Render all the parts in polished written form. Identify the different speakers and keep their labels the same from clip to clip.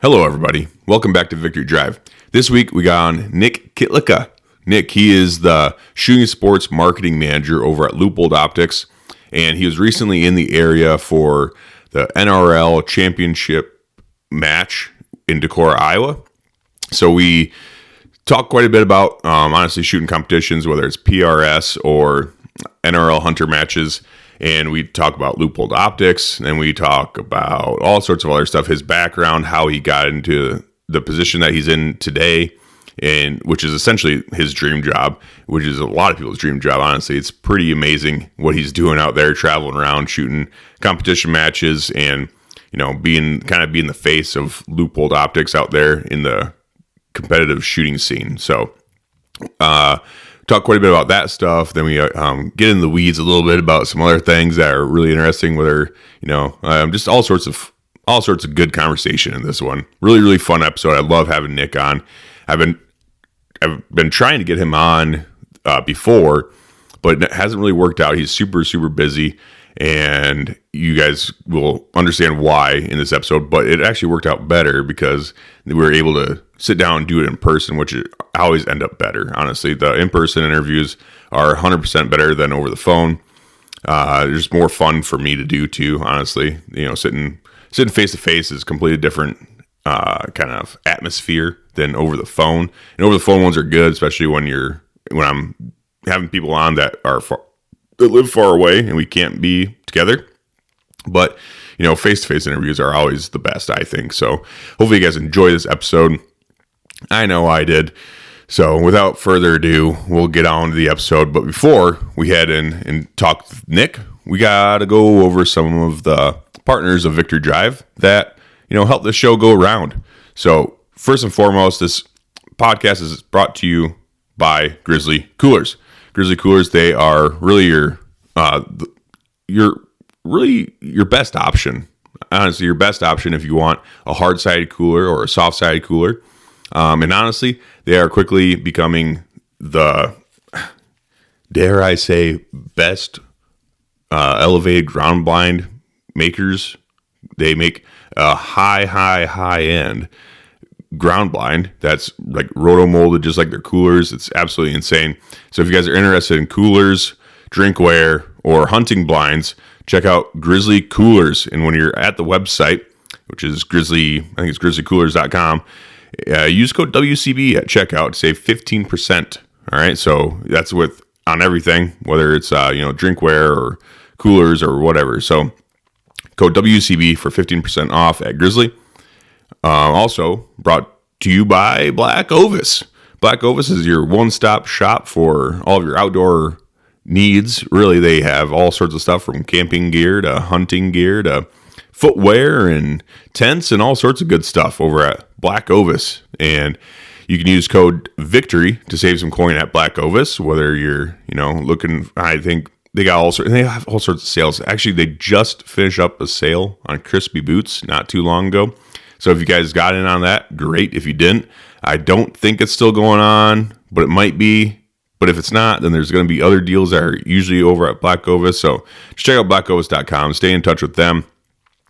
Speaker 1: Hello, everybody. Welcome back to Victory Drive. This week, we got on Nic Kytlica. Nick, he is the shooting sports marketing manager over at Leupold Optics, and he was recently in the area for the NRL championship match in Decorah, Iowa. So we talked quite a bit about, honestly, shooting competitions, whether it's PRS or NRL hunter matches. And we talk about Leupold Optics, and we talk about all sorts of other stuff, his background, how he got into the position that he's in today, and which is essentially his dream job, which is a lot of people's dream job, honestly. It's pretty amazing what he's doing out there, traveling around, shooting competition matches, and being the face of Leupold Optics out there in the competitive shooting scene. So talk quite a bit about that stuff. Then we get in the weeds a little bit about some other things that are really interesting, whether just all sorts of good conversation in this one. Really fun episode. I love having Nick on. I've been trying to get him on before, but it hasn't really worked out. He's super busy, and you guys will understand why in this episode. But it actually worked out better because we were able to sit down and do it in person, which always end up better. Honestly, the in-person interviews are 100% better than over the phone. There's more fun for me to do too. Honestly, sitting face to face is completely different kind of atmosphere than over the phone. And over the phone ones are good, especially when I'm having people on that live far away and we can't be together. But face-to-face interviews are always the best, I think. So hopefully you guys enjoy this episode. I know I did. So without further ado, we'll get on to the episode. But before we head in and talk with Nick, we got to go over some of the partners of Victory Drive that help the show go around. So first and foremost, this podcast is brought to you by Grizzly Coolers. Grizzly Coolers, they are really your best option. Honestly, your best option if you want a hard-sided cooler or a soft-sided cooler. And honestly, they are quickly becoming the, dare I say, best elevated ground blind makers. They make a high-end ground blind that's like roto-molded just like their coolers. It's absolutely insane. So if you guys are interested in coolers, drinkware, or hunting blinds, check out Grizzly Coolers. And when you're at the website, which is grizzlycoolers.com, use code WCB at checkout to save 15%. All right, so that's on everything, whether it's drinkware or coolers or whatever. So code WCB for 15% off at Grizzly. Also brought to you by Black Ovis. Black Ovis is your one-stop shop for all of your outdoor needs. Really, they have all sorts of stuff from camping gear to hunting gear to footwear and tents and all sorts of good stuff over at Black Ovis. And you can use code VICTORY to save some coin at Black Ovis, whether you're, looking, I think they have all sorts of sales. Actually, they just finished up a sale on crispy boots not too long ago. So if you guys got in on that, great. If you didn't, I don't think it's still going on, but it might be. But if it's not, then there's going to be other deals that are usually over at Black Ovis. So just check out blackovis.com. Stay in touch with them.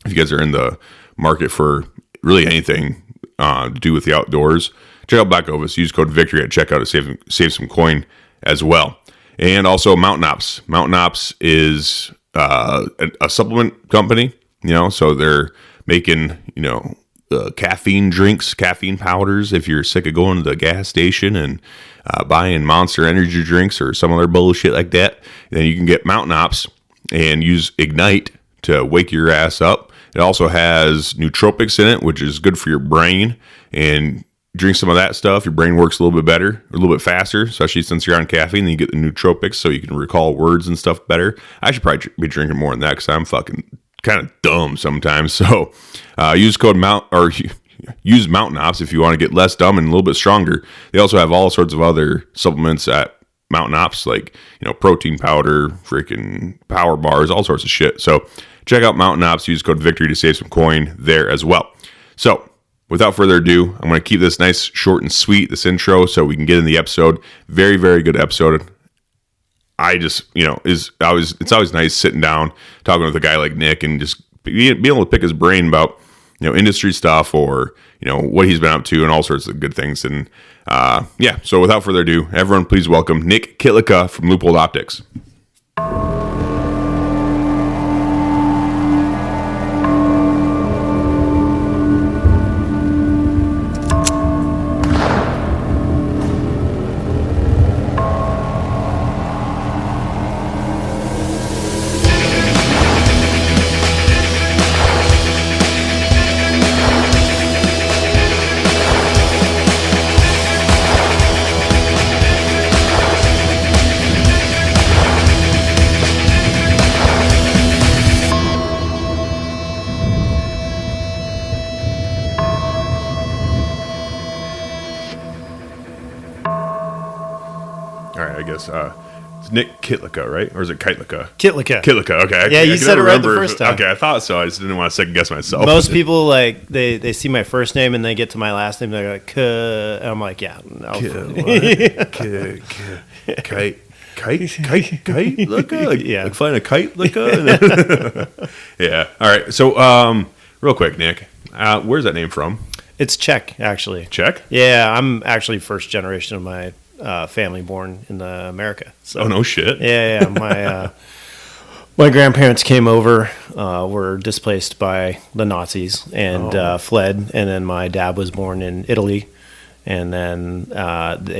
Speaker 1: If you guys are in the market for really anything to do with the outdoors, check out Black Ovis. Use code VICTORY at checkout to save some coin as well. And also Mountain Ops. Mountain Ops is a supplement company, so they're making, caffeine drinks, caffeine powders. If you're sick of going to the gas station and buying Monster energy drinks or some other bullshit like that, then you can get Mountain Ops and use Ignite to wake your ass up. It also has nootropics in it, which is good for your brain. And drink some of that stuff, your brain works a little bit better, a little bit faster, especially since you're on caffeine. Then you get the nootropics so you can recall words and stuff better. I should probably be drinking more than that because I'm fucking kind of dumb sometimes. So use use Mountain Ops if you want to get less dumb and a little bit stronger. They also have all sorts of other supplements at Mountain Ops, like protein powder, freaking power bars, all sorts of shit. So check out Mountain Ops. Use code VICTORY to save some coin there as well. So without further ado, I'm going to keep this nice, short, and sweet, this intro, so we can get in the episode. Very, very good episode. I just, it's always nice sitting down, talking with a guy like Nick, and just being able to pick his brain about, industry stuff or, what he's been up to and all sorts of good things. And so without further ado, everyone please welcome Nic Kytlica from Leupold Optics. All right, I guess it's Nic Kytlica, right? Or is it Kytlica?
Speaker 2: Kytlica.
Speaker 1: Kytlica, okay.
Speaker 2: You said it right the first time.
Speaker 1: Okay, I thought so. I just didn't want to second guess myself.
Speaker 2: Most people, they see my first name and they get to my last name, they're like, and I'm like, yeah. No.
Speaker 1: Kytlica?
Speaker 2: Yeah.
Speaker 1: Like flying a kite? Yeah. All right. So, real quick, Nick, where's that name from?
Speaker 2: It's Czech, actually.
Speaker 1: Czech?
Speaker 2: Yeah, I'm actually first generation of my family born in America. So,
Speaker 1: oh, no shit.
Speaker 2: Yeah. My grandparents came over, were displaced by the Nazis and fled. And then my dad was born in Italy. And then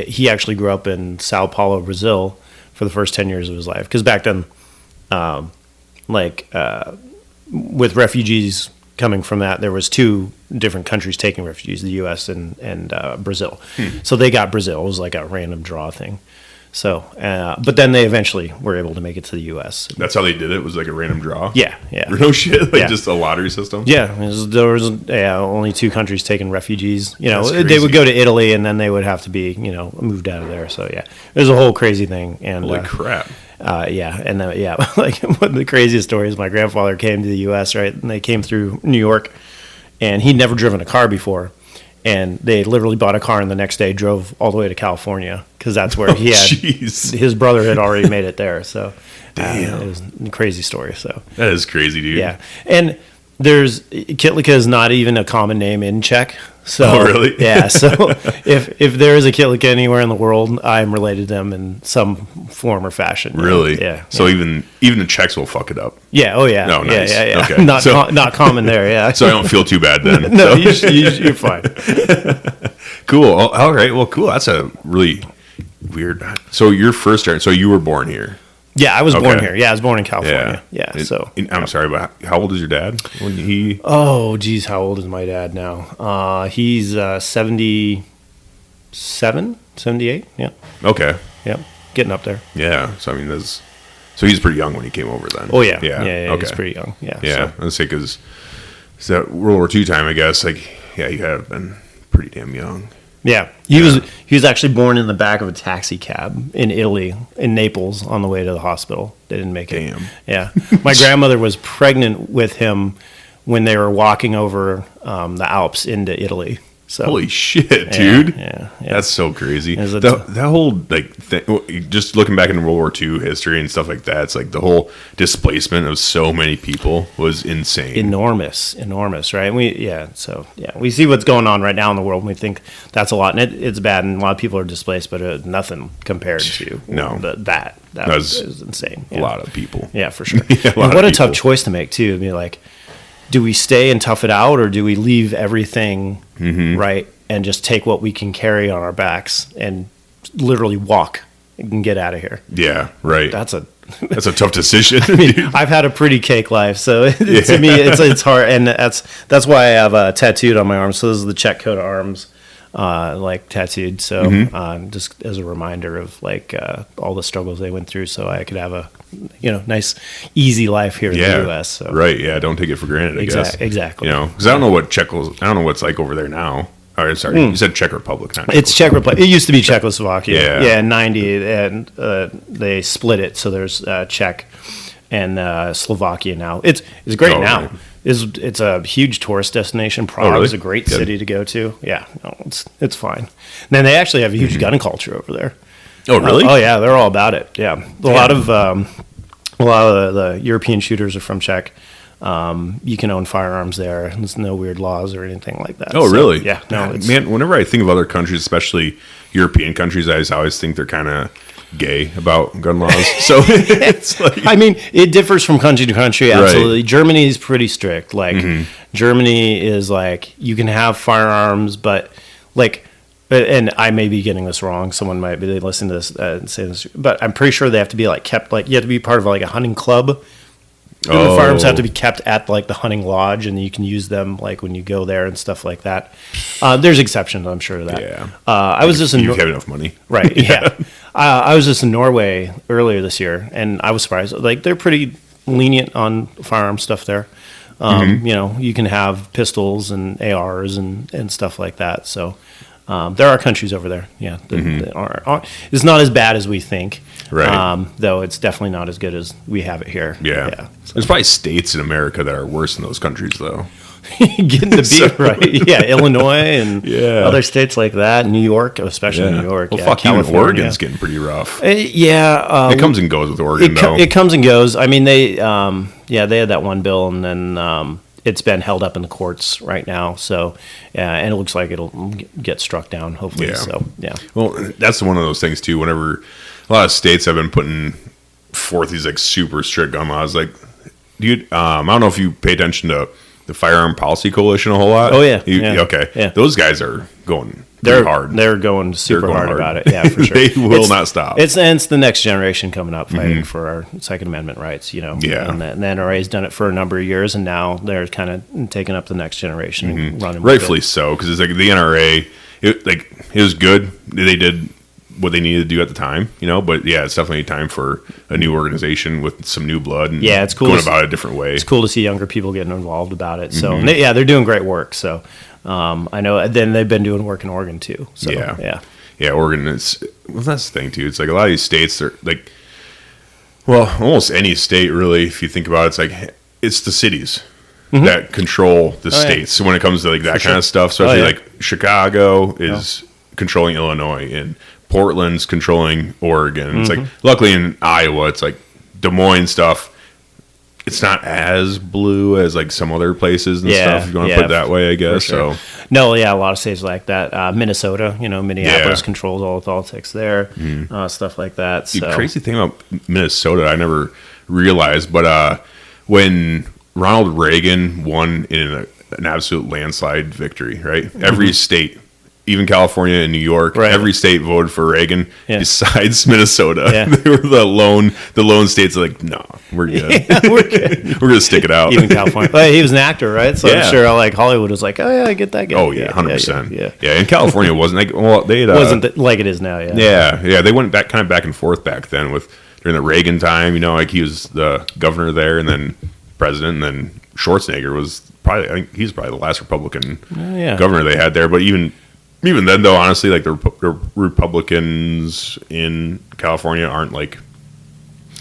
Speaker 2: he actually grew up in Sao Paulo, Brazil for the first 10 years of his life. Because back then, with refugees coming from that, there was two different countries taking refugees, the U.S. and Brazil. So they got Brazil. It was like a random draw thing. So, but then they eventually were able to make it to the U.S.
Speaker 1: That's how they did it? It was like a random draw?
Speaker 2: Yeah.
Speaker 1: No shit? Just a lottery system?
Speaker 2: Yeah. There was only two countries taking refugees. They would go to Italy and then they would have to be, moved out of there. So, yeah. It was a whole crazy thing. And,
Speaker 1: holy crap.
Speaker 2: And then, like one of the craziest stories, my grandfather came to the U.S., right? And they came through New York and he'd never driven a car before. And they literally bought a car and the next day drove all the way to California because that's where he had his brother had already made it there. So it was a crazy story. So
Speaker 1: that is crazy, dude.
Speaker 2: Yeah. And Kytlica is not even a common name in Czech. So,
Speaker 1: oh, really?
Speaker 2: Yeah. So if there is a Kytlica anywhere in the world, I'm related to them in some form or fashion.
Speaker 1: Really?
Speaker 2: Yeah.
Speaker 1: So even the Czechs will fuck it up.
Speaker 2: Yeah. Oh, yeah.
Speaker 1: No, nice.
Speaker 2: Yeah.
Speaker 1: Okay.
Speaker 2: Not common there. Yeah.
Speaker 1: So I don't feel too bad then.
Speaker 2: No, you're fine.
Speaker 1: Cool. All right. Well, cool. That's a really weird. So your first start. So you were born here.
Speaker 2: Yeah, I was born here. Yeah, I was born in California. Yeah.
Speaker 1: I'm sorry, but how old is your dad? When he?
Speaker 2: Oh, geez, how old is my dad now? He's 77, 78. Yeah.
Speaker 1: Okay.
Speaker 2: Yeah, getting up there.
Speaker 1: Yeah. So I mean, so he's pretty young when he came over then.
Speaker 2: Oh yeah.
Speaker 1: Yeah.
Speaker 2: Okay. He's pretty young. Yeah.
Speaker 1: Let's say because it's that World War II time, I guess. You have been pretty damn young.
Speaker 2: Yeah, he was actually born in the back of a taxi cab in Italy, in Naples, on the way to the hospital. They didn't make it.
Speaker 1: Damn.
Speaker 2: Yeah, my grandmother was pregnant with him when they were walking over the Alps into Italy. So,
Speaker 1: holy shit, dude!
Speaker 2: Yeah.
Speaker 1: That's so crazy. That whole thing, just looking back into World War II history and stuff like that, it's like the whole displacement of so many people was insane,
Speaker 2: enormous, right? And we see what's going on right now in the world, and we think that's a lot, and it's bad, and a lot of people are displaced, but nothing compared to that was insane.
Speaker 1: A lot of people,
Speaker 2: yeah, for sure. What a tough choice to make too. I mean, like, do we stay and tough it out, or do we leave everything right and just take what we can carry on our backs and literally walk and get out of here?
Speaker 1: Yeah, right.
Speaker 2: That's a
Speaker 1: tough decision.
Speaker 2: I mean, I've had a pretty cake life, so to me it's hard, and that's why I have tattooed on my arm. So this is the Czech coat of arms, tattooed. So just as a reminder of all the struggles they went through, so I could have a nice easy life here in the U.S. So.
Speaker 1: Right? Yeah, don't take it for granted. I guess
Speaker 2: exactly.
Speaker 1: Because I don't know what I don't know what's like over there now. Or, sorry, you said Czech Republic.
Speaker 2: It's Czech Republic. It used to be Czechoslovakia. Yeah, in 90, and they split it, so there's Czech and Slovakia now. It's great now. Right. It's a huge tourist destination. Prague is a great city to go to. Yeah, it's fine. And then they actually have a huge gun culture over there.
Speaker 1: Oh, really?
Speaker 2: Oh, yeah, they're all about it. Yeah, a lot of the European shooters are from Czech. You can own firearms there. There's no weird laws or anything like that.
Speaker 1: Oh,
Speaker 2: So,
Speaker 1: really?
Speaker 2: Yeah. No.
Speaker 1: Man, whenever I think of other countries, especially European countries, I just always think they're kind of gay about gun laws. So it's like,
Speaker 2: I mean, it differs from country to country. Absolutely. Right. Germany is pretty strict. Like Germany is like, you can have firearms, but like, and I may be getting this wrong. Someone might be listening to this and say this, but I'm pretty sure they have to be like kept, like you have to be part of like a hunting club. And the firearms have to be kept at like the hunting lodge, and you can use them like when you go there and stuff like that. There's exceptions, I'm sure of that.
Speaker 1: Yeah.
Speaker 2: I was just in
Speaker 1: you have enough money,
Speaker 2: right? Yeah. I was just in Norway earlier this year, and I was surprised. Like they're pretty lenient on firearm stuff there. You know, you can have pistols and ARs and stuff like that. So. There are countries over there, yeah, that are it's not as bad as we think,
Speaker 1: right?
Speaker 2: Though it's definitely not as good as we have it here.
Speaker 1: Yeah. There's probably states in America that are worse than those countries, though.
Speaker 2: Getting the beat right, yeah, Illinois and other states like that, New York, especially New York.
Speaker 1: Well, fuck, even Oregon's getting pretty rough.
Speaker 2: It
Speaker 1: comes and goes with Oregon, though.
Speaker 2: It comes and goes. I mean, they had that one bill, and then. It's been held up in the courts right now, so and it looks like it'll get struck down, hopefully.
Speaker 1: Yeah.
Speaker 2: So yeah.
Speaker 1: Well, that's one of those things too. Whenever a lot of states have been putting forth these like super strict gun laws, like, dude, I don't know if you pay attention to the Firearm Policy Coalition a whole lot.
Speaker 2: Oh yeah,
Speaker 1: okay.
Speaker 2: Yeah.
Speaker 1: Those guys are going.
Speaker 2: They're
Speaker 1: hard.
Speaker 2: They're going super hard about it. Yeah, for sure.
Speaker 1: They will not stop.
Speaker 2: It's the next generation coming up fighting for our Second Amendment rights. You know.
Speaker 1: Yeah.
Speaker 2: And the NRA has done it for a number of years, and now they're kind of taking up the next generation and running.
Speaker 1: Rightfully so, because it's like the NRA. It was good. They did what they needed to do at the time, you know. But yeah, it's definitely time for a new organization with some new blood. And
Speaker 2: it's cool
Speaker 1: going about it a different way.
Speaker 2: It's cool to see younger people getting involved about it. So they're doing great work. So. I know. Then they've been doing work in Oregon too. So,
Speaker 1: yeah. Oregon is that's the thing too. It's like a lot of these states are like, well, almost any state really. If you think about it, it's like it's the cities that control the states. So when it comes to like that kind of stuff, so I feel like Chicago is controlling Illinois and Portland's controlling Oregon. It's like luckily in Iowa, it's like Des Moines stuff. It's not as blue as like some other places and stuff, if you want to put it that way, I guess.
Speaker 2: Sure.
Speaker 1: So
Speaker 2: no, a lot of states like that. Minnesota, Minneapolis controls all the politics there, stuff like that. So.
Speaker 1: The crazy thing about Minnesota, I never realized, but when Ronald Reagan won in an absolute landslide victory, right? Every state. Even California and New York, every state voted for Reagan besides Minnesota. Yeah. They were the lone states like, no, we're good. We're good. We're going to stick it out.
Speaker 2: Even California. But he was an actor, right? So I'm sure like Hollywood was like, oh, yeah, I get that guy.
Speaker 1: Oh, yeah, 100%. Yeah, and California wasn't like, well, they had,
Speaker 2: wasn't like it is now,
Speaker 1: Yeah, they went back and forth back then during the Reagan time, like he was the governor there and then president, and then Schwarzenegger was I think he's probably the last Republican governor they had there, but even then, though, honestly, like the Republicans in California aren't like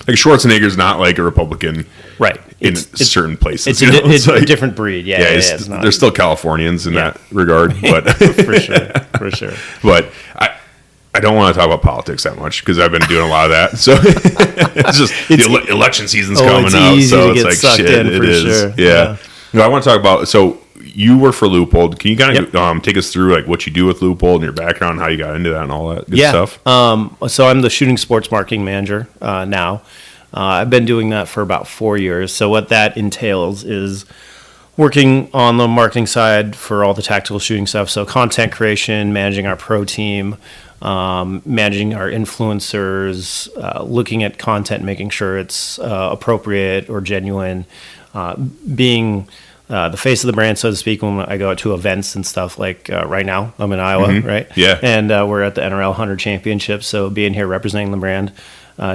Speaker 1: Schwarzenegger's not like a Republican,
Speaker 2: right?
Speaker 1: In certain places,
Speaker 2: it's a different breed.
Speaker 1: They're still Californians in that regard, but
Speaker 2: for sure.
Speaker 1: But I don't want to talk about politics that much because I've been doing a lot of that. So it's just the election season's coming out, so it's like shit. It is, sure. Yeah. No, I want to talk about You work for Leupold. Can you kind of take us through like what you do with Leupold and your background, how you got into that, and all that good stuff?
Speaker 2: So I'm the shooting sports marketing manager now. I've been doing that for about 4 years. So what that entails is working on the marketing side for all the tactical shooting stuff. So content creation, managing our pro team, managing our influencers, looking at content, making sure it's appropriate or genuine, being the face of the brand, so to speak, when I go out to events and stuff. Like right now, I'm in Iowa, right?
Speaker 1: Yeah.
Speaker 2: And we're at the NRL 100 Championship, so being here representing the brand,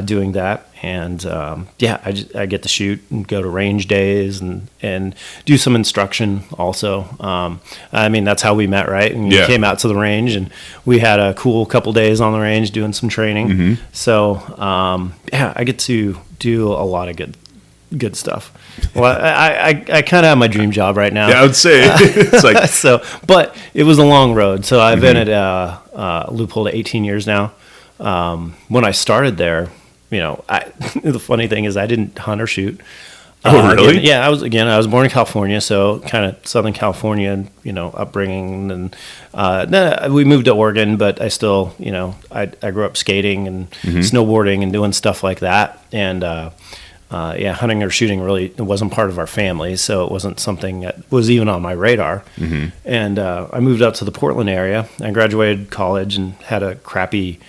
Speaker 2: doing that. And I get to shoot and go to range days and do some instruction also. I mean, that's how we met, right? And you came out to the range, and we had a cool couple days on the range doing some training. So, I get to do a lot of good stuff. Well, I kind of have my dream job right now.
Speaker 1: Yeah, I would say it's like
Speaker 2: but it was a long road. So I've been at Leupold 18 years now. When I started there, the funny thing is I didn't hunt or shoot.
Speaker 1: Oh, really?
Speaker 2: Again, yeah, I was born in California, so kind of Southern California, upbringing. And we moved to Oregon, but I still, I grew up skating and snowboarding and doing stuff like that. And hunting or shooting really it wasn't part of our family, so it wasn't something that was even on my radar. And I moved up to the Portland area. I graduated college and had a crappy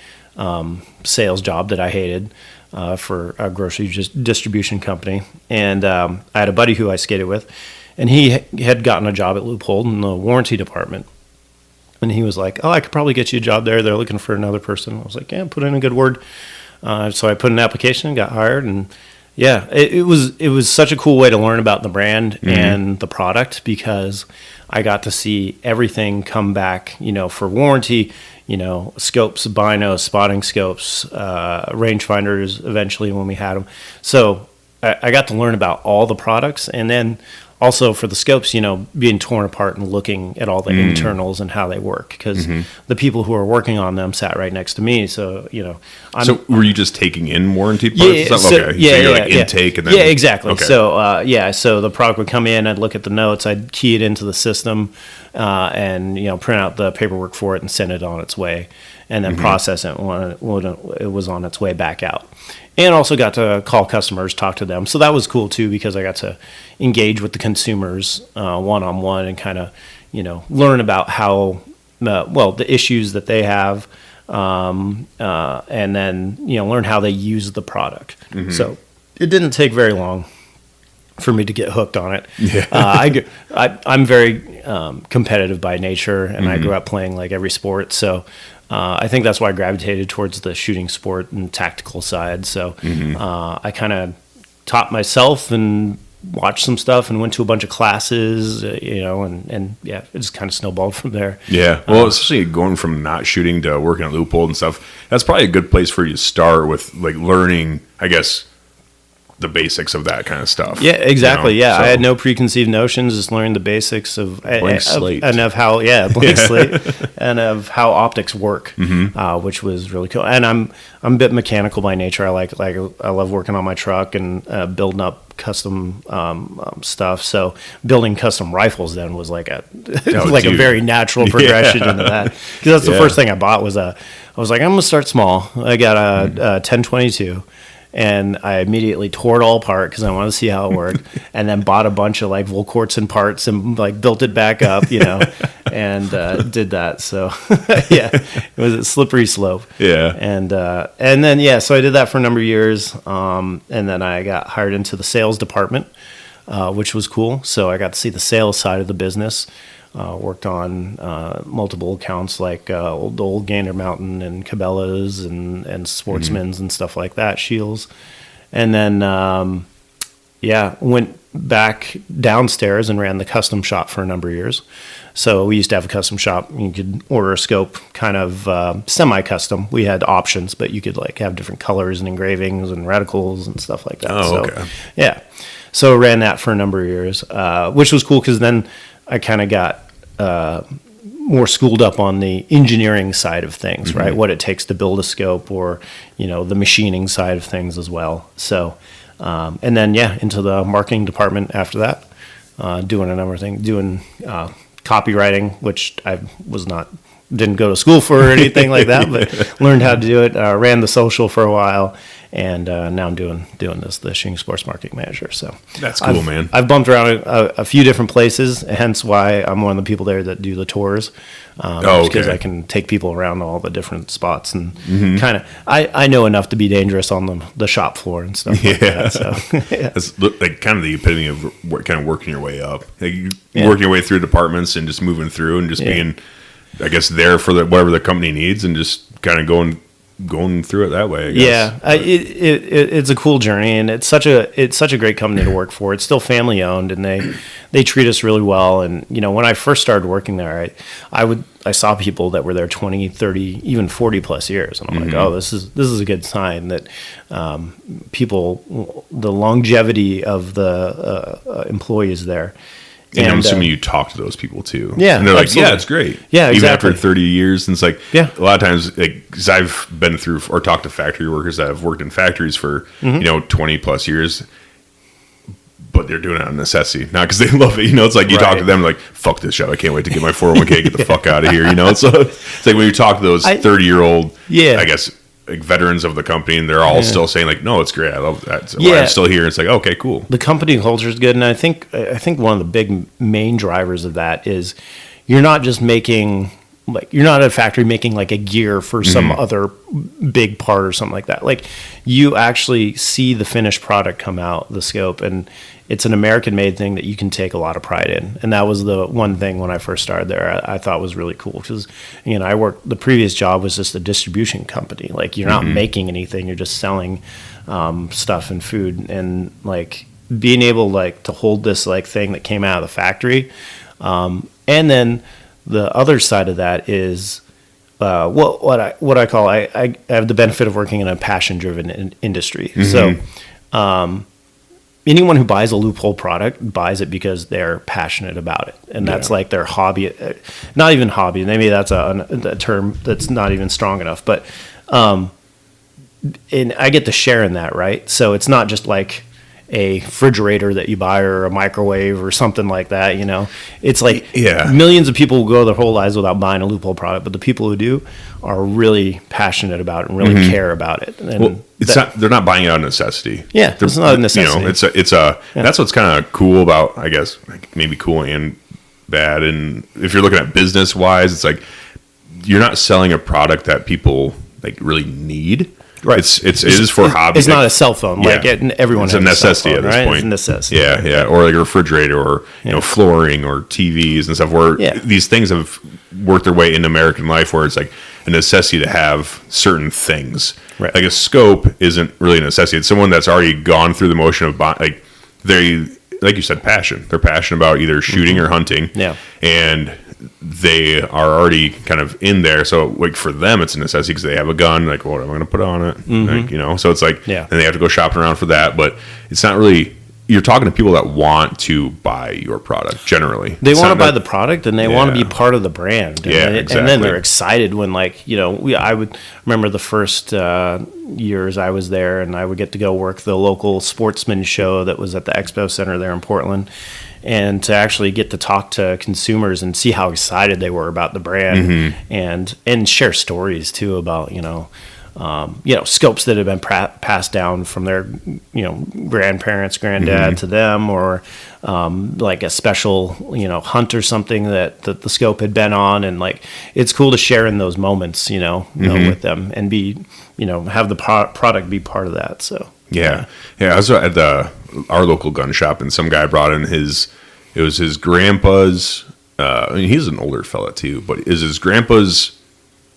Speaker 2: sales job that I hated. For a grocery distribution company. And I had a buddy who I skated with, and he had gotten a job at Leupold in the warranty department. And he was like, "Oh, I could probably get you a job there. They're looking for another person." I was like, "Yeah, put in a good word." So I put in an application, got hired, and yeah, it was such a cool way to learn about the brand and the product, because I got to see everything come back, for warranty, scopes, binos, spotting scopes, rangefinders eventually when we had them. So I got to learn about all the products, and then also for the scopes, being torn apart and looking at all the internals and how they work, because the people who are working on them sat right next to me. So,
Speaker 1: so were you just taking in warranty parts?
Speaker 2: Yeah,
Speaker 1: so you're like intake and then...
Speaker 2: Yeah, exactly.
Speaker 1: Okay.
Speaker 2: So, so the product would come in, I'd look at the notes, I'd key it into the system, and, print out the paperwork for it and send it on its way, and then process it when it was on its way back out. And also got to call customers, talk to them. So that was cool too, because I got to engage with the consumers one-on-one and kind of, learn about how, the issues that they have, and then, learn how they use the product. So it didn't take very long for me to get hooked on it. Yeah. I'm very competitive by nature, and I grew up playing like every sport. So I think that's why I gravitated towards the shooting sport and tactical side. So I kind of taught myself and watched some stuff and went to a bunch of classes, and yeah, it just kind of snowballed from there.
Speaker 1: Yeah. Well, especially going from not shooting to working at Leupold and stuff, that's probably a good place for you to start with, like, learning, I guess, the basics of that kind of stuff.
Speaker 2: Yeah, exactly. So. I had no preconceived notions, just learned the basics of
Speaker 1: blank slate.
Speaker 2: And of how blank slate and of how optics work, which was really cool. And I'm a bit mechanical by nature. I love working on my truck and building up custom stuff. So building custom rifles then was like a a very natural progression into that, because that's the first thing I bought. I was like, I'm gonna start small. I got a 1022. And I immediately tore it all apart because I wanted to see how it worked, and then bought a bunch of like Volquartsen parts and like built it back up, and did that. So it was a slippery slope.
Speaker 1: Yeah.
Speaker 2: And then so I did that for a number of years, and then I got hired into the sales department, which was cool. So I got to see the sales side of the business. Worked on multiple accounts like old Gander Mountain and Cabela's and Sportsman's and stuff like that, Shields. And then, went back downstairs and ran the custom shop for a number of years. So we used to have a custom shop. You could order a scope kind of semi-custom. We had options, but you could like have different colors and engravings and reticles and stuff like that.
Speaker 1: Okay.
Speaker 2: Yeah. So ran that for a number of years, which was cool because then I kind of got more schooled up on the engineering side of things, right? What it takes to build a scope, or, the machining side of things as well. So, and then, into the marketing department after that, doing a number of things, doing copywriting, which I didn't go to school for or anything like that, but learned how to do it, ran the social for a while. And now I'm doing the shooting sports marketing manager. So
Speaker 1: that's cool, man.
Speaker 2: I've bumped around a few different places, hence why I'm one of the people there that do the tours. Because I can take people around all the different spots and kind of I know enough to be dangerous on the shop floor and stuff like that. So
Speaker 1: that's like kind of the epitome of kind of working your way up, like working your way through departments and just moving through and just being, I guess, there for whatever the company needs and just kind of going through it that way, I guess.
Speaker 2: It's a cool journey, and it's such a great company to work for. It's still family owned, and they treat us really well. And when I first started working there, I saw people that were there 20, 30, even 40 plus years, and I'm like, oh, this is a good sign that people, the longevity of the employees there.
Speaker 1: And I'm assuming you talk to those people too.
Speaker 2: Yeah.
Speaker 1: And they're like, yeah, it's great.
Speaker 2: Yeah,
Speaker 1: Even
Speaker 2: exactly.
Speaker 1: after 30 years. And it's like, a lot of times, because I've been through or talked to factory workers that have worked in factories for, 20 plus years. but they're doing it out of necessity, not because they love it. It's like you talk to them like, fuck this shit. I can't wait to get my 401k, get the fuck out of here. So it's like when you talk to those 30-year-old, I guess, like veterans of the company, and they're all still saying like, no, it's great. I love that. So I'm still here. It's like, okay, cool.
Speaker 2: The company culture is good. And I think one of the big main drivers of that is you're not just making, like, you're not at a factory making like a gear for some other big part or something like that. Like, you actually see the finished product come out, the scope, and it's an American made thing that you can take a lot of pride in. And that was the one thing when I first started there I thought was really cool, because the previous job was just a distribution company. Like, you're not making anything, you're just selling stuff and food, and like being able like to hold this like thing that came out of the factory. And then the other side of that is what I call I have the benefit of working in a passion driven industry. So anyone who buys a Leupold product buys it because they're passionate about it, and that's like their hobby. Not even hobby, maybe that's a term that's not even strong enough, but and I get to share in that, right? So it's not just like a refrigerator that you buy or a microwave or something like that. It's like millions of people will go their whole lives without buying a Leupold product, but the people who do are really passionate about it and really care about it. And
Speaker 1: they're not buying it out of necessity.
Speaker 2: Yeah, it's not a necessity.
Speaker 1: That's what's kind of cool about, I guess, like maybe cool and bad. And if you're looking at business wise, it's like you're not selling a product that people like really need. Right. It is for hobby.
Speaker 2: It's not a cell phone. Like everyone has
Speaker 1: a necessity
Speaker 2: a cell phone,
Speaker 1: at this point.
Speaker 2: It's a necessity.
Speaker 1: Yeah. Or like a refrigerator, or flooring, or TVs and stuff, where these things have worked their way into American life, where it's like a necessity to have certain things. Right. Like a scope isn't really a necessity. It's someone that's already gone through the motion of like you said, passion. They're passionate about either shooting or hunting. Yeah. And they are already kind of in there, so like for them it's a necessity because they have a gun. Like, what am I going to put on it? Like, so it's like, and they have to go shopping around for that. But it's not really. You're talking to people that want to buy your product. Generally,
Speaker 2: they want to buy the product, and they want to be part of the brand. And
Speaker 1: exactly.
Speaker 2: And then they're excited when, like, I would remember the first years I was there, and I would get to go work the local sportsman show that was at the Expo Center there in Portland. And to actually get to talk to consumers and see how excited they were about the brand, and share stories too about scopes that have been passed down from their grandparents, granddad to them, or like a special hunt or something that the scope had been on, and like it's cool to share in those moments with them and be have the product be part of that. So
Speaker 1: I was at our local gun shop, and some guy brought in his grandpa's. He's an older fella too, but his grandpa's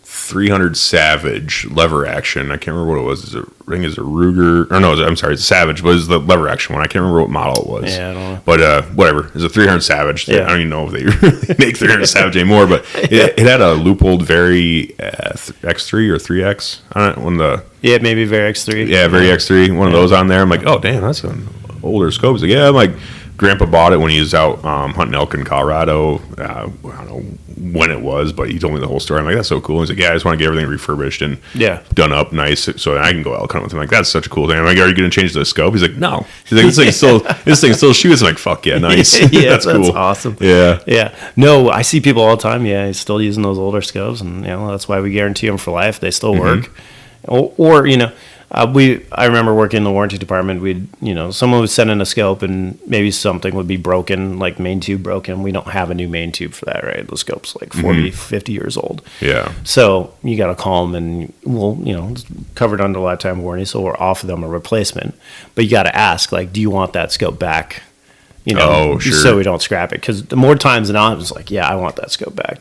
Speaker 1: 300 Savage lever action. I can't remember what it was. Is it a Ruger? Or no, I'm sorry, it's a Savage, but it's the lever action one. I can't remember what model it was.
Speaker 2: Yeah, I don't know.
Speaker 1: But whatever. It's a 300 Savage. I don't even know if they really make 300 Savage anymore, but it had a Leupold Very X3 or 3X on it.
Speaker 2: Maybe Very X3.
Speaker 1: Yeah, Very X3. One of those on there. I'm like, oh, damn, that's an older scope. He's like, I'm like, Grandpa bought it when he was out hunting elk in Colorado. I don't know when it was, but he told me the whole story. I'm like, that's so cool. He's like, I just want to get everything refurbished and done up nice so I can go elk hunting with him. Like, that's such a cool thing. I'm like, are you going to change the scope? He's like, no. He's like, this thing still shoots. I'm like, fuck yeah, nice.
Speaker 2: That's cool. That's awesome.
Speaker 1: Yeah.
Speaker 2: No, I see people all the time. Yeah, he's still using those older scopes, and that's why we guarantee them for life. They still work. Or I remember working in the warranty department. Someone would send in a scope and maybe something would be broken, like main tube broken. We don't have a new main tube for that, right? The scope's like 40, 50 years old.
Speaker 1: Yeah.
Speaker 2: So you got to call them, and it's covered under lifetime warranty, so we'll offer them a replacement. But you got to ask, like, do you want that scope back? So we don't scrap it. Because the more times than not, it's like, I want that scope back.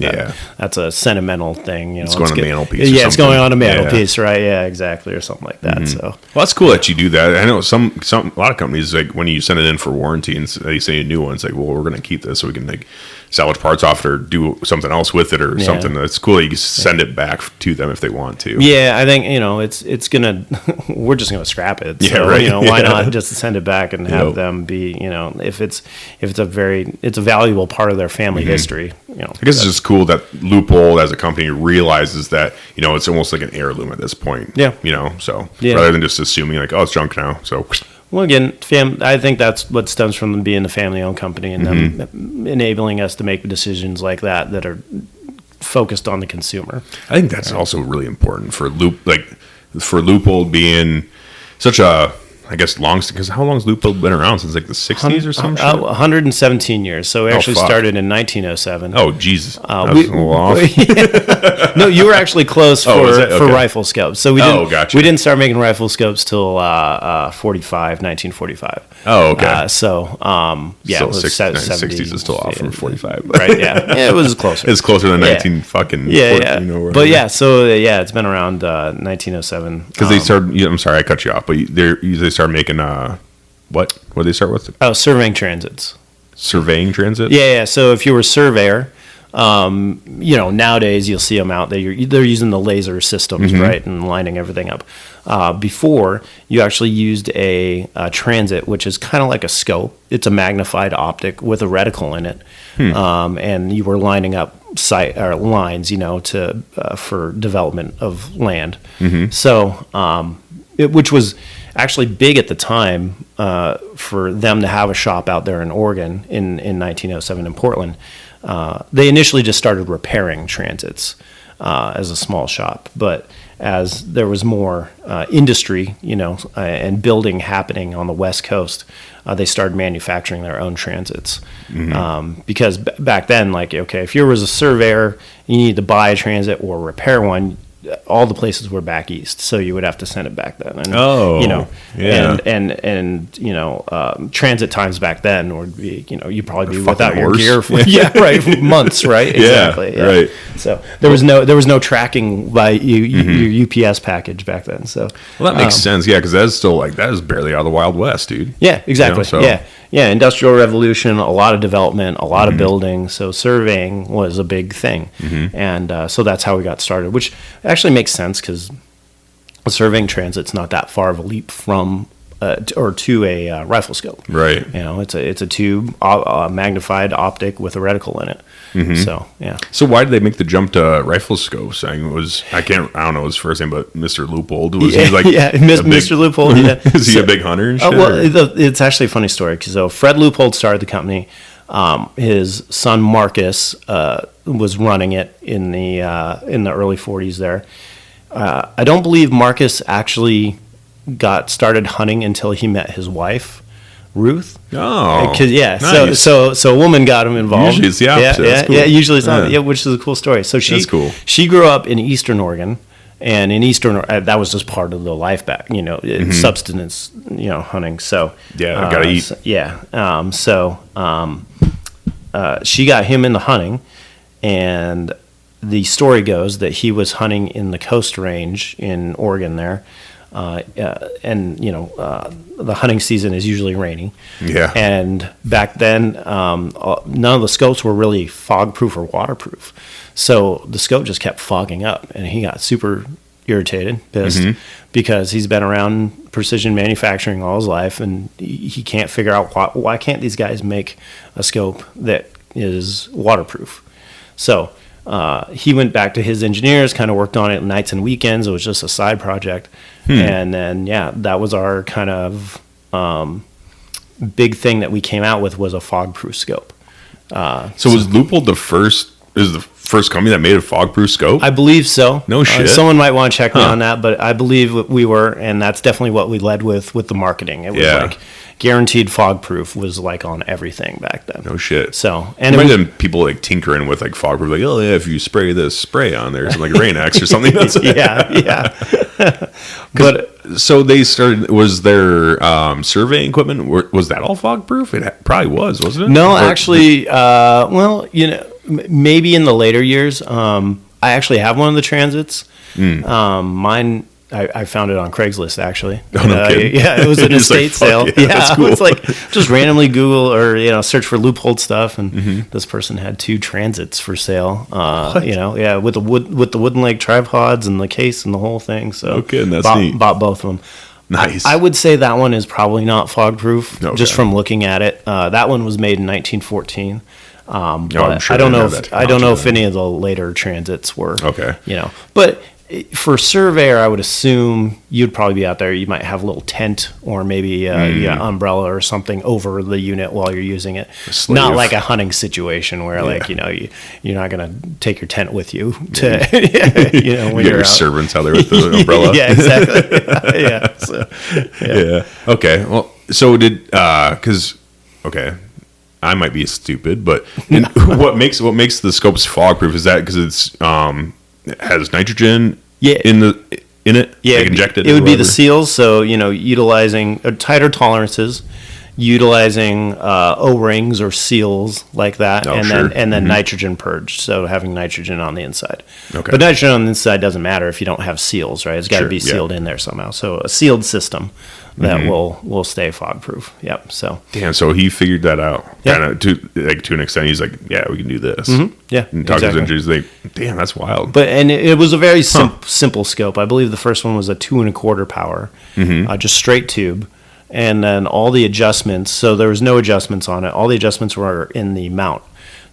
Speaker 2: That's a sentimental thing.
Speaker 1: It's going on a mantelpiece.
Speaker 2: Yeah, it's going on a mantelpiece, right? Yeah, exactly, or something like that. So,
Speaker 1: well, that's cool that you do that. I know a lot of companies, like when you send it in for warranty and they say a new one, it's like, well, we're going to keep this so we can like salvage parts off it or do something else with it or something. That's cool that you can send it back to them if they want to.
Speaker 2: Yeah, I think it's gonna. We're just gonna scrap it. So, why not just send it back and have them be, if it's a valuable part of their family history. I
Speaker 1: guess it's just cool that Leupold as a company realizes that it's almost like an heirloom at this point. Yeah. So rather than just assuming like, oh, it's junk now, so.
Speaker 2: Well, again, I think that's what stems from them being a family-owned company and them enabling us to make decisions like that are focused on the consumer.
Speaker 1: I think that's also really important for Leupold being such a, I guess, because how long has Leupold been around? Since like the 60s or something?
Speaker 2: 117 years. So we actually started in 1907.
Speaker 1: Oh, Jesus. That was a little off.
Speaker 2: No, you were actually close for rifle scopes. So we didn't start making rifle scopes till 1945.
Speaker 1: Oh, okay.
Speaker 2: So, yeah.
Speaker 1: So
Speaker 2: it was
Speaker 1: 60s is still off from 45.
Speaker 2: Right, yeah. Yeah, it was closer.
Speaker 1: It's closer than 1914.
Speaker 2: Yeah. But yeah, so yeah, it's been around 1907.
Speaker 1: Because they started, I'm sorry, I cut you off, but they started making, what did they start with?
Speaker 2: Oh, surveying transits.
Speaker 1: Surveying transit?
Speaker 2: Yeah. So if you were a surveyor, nowadays you'll see them out there. They're using the laser systems, right, and lining everything up. Before, you actually used a transit, which is kind of like a scope. It's a magnified optic with a reticle in it, and you were lining up lines, for development of land. So, which was actually big at the time for them to have a shop out there in Oregon in 1907 in Portland. They initially just started repairing transits as a small shop, but as there was more industry, and building happening on the West Coast, they started manufacturing their own transits. Because back then, if you was a surveyor, you needed to buy a transit or repair one. All the places were back east, so you would have to send it back then. And, transit times back then would be, you'd probably be without your gear for months, right? Exactly. Yeah.
Speaker 1: Right.
Speaker 2: So there was no tracking by your UPS package back then. So
Speaker 1: that makes sense, because that is barely out of the Wild West, dude.
Speaker 2: Yeah, exactly. Yeah, Industrial Revolution, a lot of development, a lot of building. So surveying was a big thing, and so that's how we got started, which actually makes sense because a surveying transit's not that far of a leap from to a rifle scope.
Speaker 1: Right.
Speaker 2: It's a tube, magnified optic with a reticle in it. So yeah.
Speaker 1: So why did they make the jump to rifle scopes? I don't know his first name, but Mr. Leupold was he like
Speaker 2: Mr. Leupold. Yeah.
Speaker 1: Is he a big hunter and shit?
Speaker 2: It's actually a funny story because Fred Leupold started the company. His son Marcus was running it in the early 40s there. I don't believe Marcus actually got started hunting until he met his wife, Ruth.
Speaker 1: Oh,
Speaker 2: nice. So a woman got him involved.
Speaker 1: Usually it's the opposite.
Speaker 2: Yeah, cool. Usually it's not. Yeah, which is a cool story. So
Speaker 1: that's cool.
Speaker 2: She grew up in Eastern Oregon, and in Eastern that was just part of the life back, subsistence, hunting. So
Speaker 1: I gotta eat.
Speaker 2: She got him into hunting, and the story goes that he was hunting in the Coast Range in Oregon there. The hunting season is usually rainy.
Speaker 1: Yeah.
Speaker 2: And back then, none of the scopes were really fog-proof or waterproof. So the scope just kept fogging up, and he got super irritated, pissed, because he's been around precision manufacturing all his life, and he can't figure out why can't these guys make a scope that is waterproof. So he went back to his engineers, kind of worked on it nights and weekends. It was just a side project. And then, that was our kind of big thing that we came out with was a fog-proof scope.
Speaker 1: So was Leupold the first company that made a fog-proof scope?
Speaker 2: I believe so.
Speaker 1: No shit.
Speaker 2: Someone might want to check me on that, but I believe we were, and that's definitely what we led with the marketing. It was like guaranteed fog-proof was like on everything back then.
Speaker 1: No shit.
Speaker 2: So,
Speaker 1: and imagine people like tinkering with like fog-proof, like, oh yeah, if you spray this spray on there, something like Rain-X or something.
Speaker 2: Yeah.
Speaker 1: But so they started. Was their surveying equipment? Was that all fog-proof? It probably was, wasn't it?
Speaker 2: No, actually. Maybe in the later years. I actually have one of the transits. Mine. I found it on Craigslist, actually.
Speaker 1: Oh, no kidding.
Speaker 2: Yeah, it was an estate sale.
Speaker 1: Yeah, that's cool.
Speaker 2: It's like just randomly Google or search for Leupold stuff, and this person had 2 transits for sale. With the wooden leg tripods and the case and the whole thing. So
Speaker 1: that's neat.
Speaker 2: Bought both of them.
Speaker 1: Nice.
Speaker 2: I would say that one is probably not fog proof, just from looking at it. That one was made in 1914.
Speaker 1: I'm sure
Speaker 2: I don't know if any of the later transits were.
Speaker 1: Okay.
Speaker 2: But For a surveyor, I would assume you'd probably be out there. You might have a little tent or maybe umbrella or something over the unit while you're using it. Not like a hunting situation where you're not going to take your tent with you to when
Speaker 1: you got your servants out there with the umbrella.
Speaker 2: Yeah, exactly. Yeah. So,
Speaker 1: yeah. Okay. Well, so I might be stupid, but what makes the scopes fog proof is that because it has nitrogen in it?
Speaker 2: Yeah,
Speaker 1: like injected.
Speaker 2: It would be the seals. So utilizing tighter tolerances, utilizing O-rings or seals like that, and then nitrogen purged. So having nitrogen on the inside. Okay. But nitrogen on the inside doesn't matter if you don't have seals, right? It's got to be sealed in there somehow. So a sealed system that will stay fog proof. Yep. So
Speaker 1: damn. So he figured that out kind of to an extent. He's like, yeah, we can do this.
Speaker 2: Yeah.
Speaker 1: And talk to his engineers. Like, damn, that's wild.
Speaker 2: But it was a very simple scope. I believe the first one was a 2 1/4 power, just straight tube. And then all the adjustments, so there was no adjustments on it. All the adjustments were in the mount.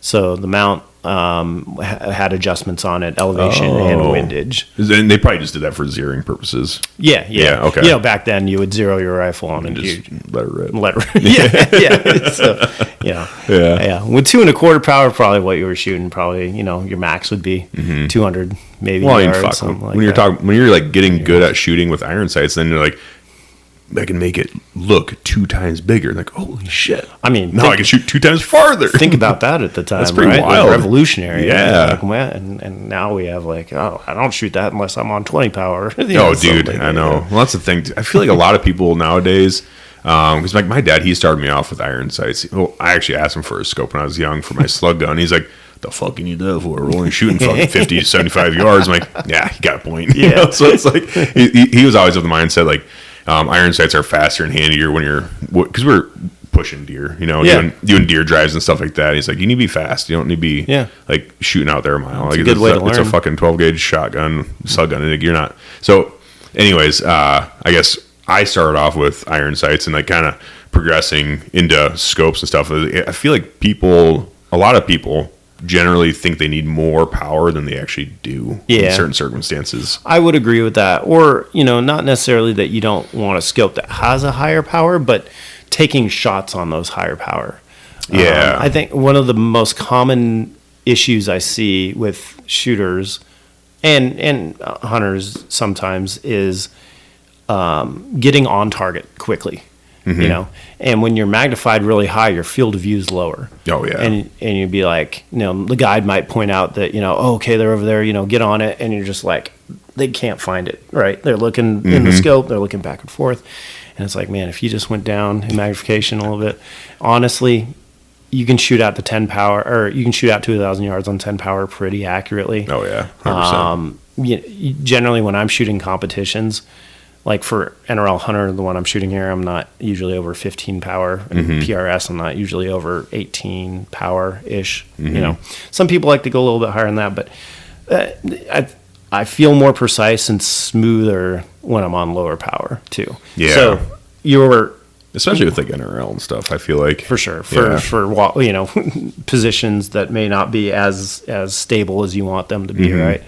Speaker 2: So the mount had adjustments on it, elevation and windage.
Speaker 1: And they probably just did that for zeroing purposes.
Speaker 2: Yeah.
Speaker 1: Okay.
Speaker 2: Back then you would zero your rifle on
Speaker 1: and just let it rip.
Speaker 2: Yeah. So, yeah. With 2 1/4 power, probably what you were shooting, probably your max would be 200 maybe.
Speaker 1: Well,
Speaker 2: yards,
Speaker 1: when you're like getting good at shooting with iron sights, then you're like, I can make it look 2 times bigger. Like, holy shit! I mean, now I can shoot 2 times farther.
Speaker 2: Think about that at the time. That's
Speaker 1: pretty wild,
Speaker 2: revolutionary.
Speaker 1: Yeah.
Speaker 2: And now we have I don't shoot that unless I'm on 20 power.
Speaker 1: Dude, I know. Well, that's the thing. I feel like a lot of people nowadays, because my dad, he started me off with iron sights. Well, I actually asked him for a scope when I was young for my slug gun. He's like, the fuck can you do for? We're only shooting fucking 50 to 75 yards. I'm like, yeah, he got a point.
Speaker 2: Yeah.
Speaker 1: So it's like he was always of the mindset like. Iron sights are faster and handier because we're pushing deer, doing deer drives and stuff like that. He's like, you need to be fast. You don't need to be like shooting out there a mile.
Speaker 2: It's a good way to learn.
Speaker 1: It's a fucking 12 gauge shotgun, slug gun. You're not. So, anyways, I guess I started off with iron sights and like kind of progressing into scopes and stuff. I feel like a lot of people generally think they need more power than they actually do in certain circumstances.
Speaker 2: I would agree with that. Or, not necessarily that you don't want a scope that has a higher power, but taking shots on those higher power.
Speaker 1: Yeah.
Speaker 2: I think one of the most common issues I see with shooters and hunters sometimes is getting on target quickly. And when you're magnified really high, your field of view is lower.
Speaker 1: Oh yeah.
Speaker 2: And you'd be like, the guide might point out that, okay, they're over there, get on it. And you're just like, they can't find it, right? They're looking in the scope, they're looking back and forth. And it's like, man, if you just went down in magnification a little bit, honestly, you can shoot out to 10 power, or you can shoot out to 1,000 yards on 10 power pretty accurately.
Speaker 1: Oh yeah. 100%.
Speaker 2: Generally when I'm shooting competitions, like for NRL Hunter, the one I'm shooting here, I'm not usually over 15 power. And PRS, I'm not usually over 18 power-ish. Some people like to go a little bit higher than that, but I feel more precise and smoother when I'm on lower power, too.
Speaker 1: Yeah.
Speaker 2: So
Speaker 1: especially with like NRL and stuff, I feel like.
Speaker 2: For sure. For positions that may not be as stable as you want them to be, right?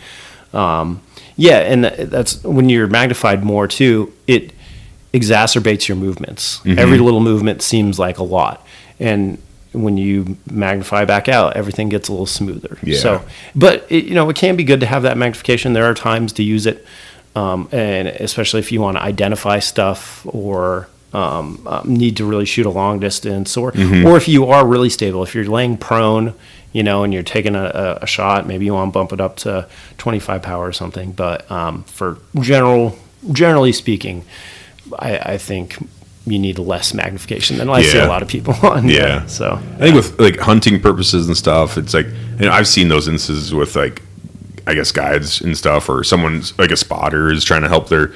Speaker 2: And that's when you're magnified more too, it exacerbates your movements. Every little movement seems like a lot. And when you magnify back out, everything gets a little smoother.
Speaker 1: Yeah.
Speaker 2: So, but it can be good to have that magnification. There are times to use it. And especially if you want to identify stuff or need to really shoot a long distance or if you are really stable, if you're laying prone, and you're taking a shot, maybe you want to bump it up to 25 power or something. But for generally speaking, I think you need less magnification than I see a lot of people on.
Speaker 1: Yeah.
Speaker 2: So
Speaker 1: I think with like hunting purposes and stuff, it's like, I've seen those instances with like, I guess guides and stuff, or someone's like a spotter is trying to help their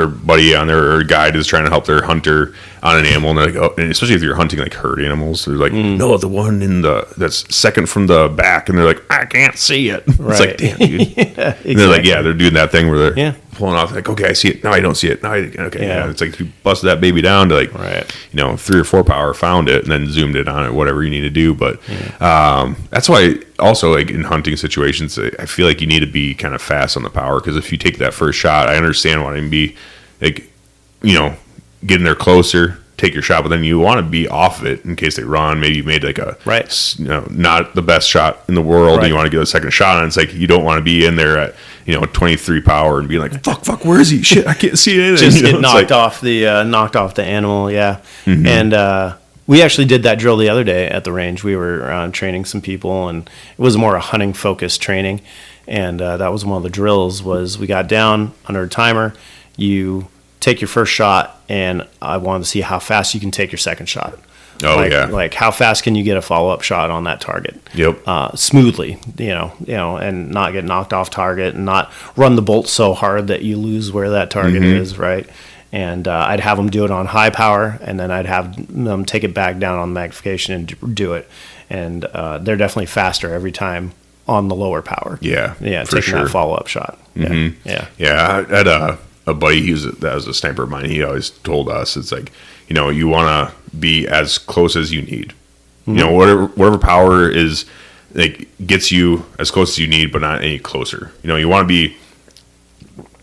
Speaker 1: buddy on there, or a guide is trying to help their hunter on an animal, and they're like, and especially if you're hunting like herd animals, they're like, no, the one that's second from the back, and they're like, I can't see it. Right. It's like, damn, dude.
Speaker 2: Exactly.
Speaker 1: And they're like, they're doing that thing where they're pulling off like, okay, I see it. No, I don't see it. No, okay.
Speaker 2: Yeah.
Speaker 1: It's like you busted that baby down to like,
Speaker 2: Right.
Speaker 1: 3 or 4 power, found it, and then zoomed it on it, whatever you need to do. But that's why also like in hunting situations, I feel like you need to be kind of fast on the power, because if you take that first shot, I understand wanting to be like, getting there closer, take your shot, but then you want to be off of it in case they run. Maybe you made like a not the best shot in the world, and you want to get a second shot, and it's like you don't want to be in there at 23 power and be like, fuck, where is he? Shit, I can't see anything.
Speaker 2: Just get knocked off the animal. Yeah. Mm-hmm. And we actually did that drill the other day at the range. We were training some people, and it was more a hunting focused training. And that was one of the drills. Was we got down under a timer. You take your first shot, and I wanted to see how fast you can take your second shot. Like how fast can you get a follow-up shot on that target?
Speaker 1: Yep.
Speaker 2: Smoothly, and not get knocked off target, and not run the bolt so hard that you lose where that target is, right? And I'd have them do it on high power, and then I'd have them take it back down on magnification and do it. And they're definitely faster every time on the lower power.
Speaker 1: Yeah,
Speaker 2: taking that follow-up shot.
Speaker 1: Mm-hmm. Yeah. I had a buddy that was a sniper of mine. He always told us, it's like, you want to be as close as you need. Whatever power is, like, gets you as close as you need, but not any closer. You want to be,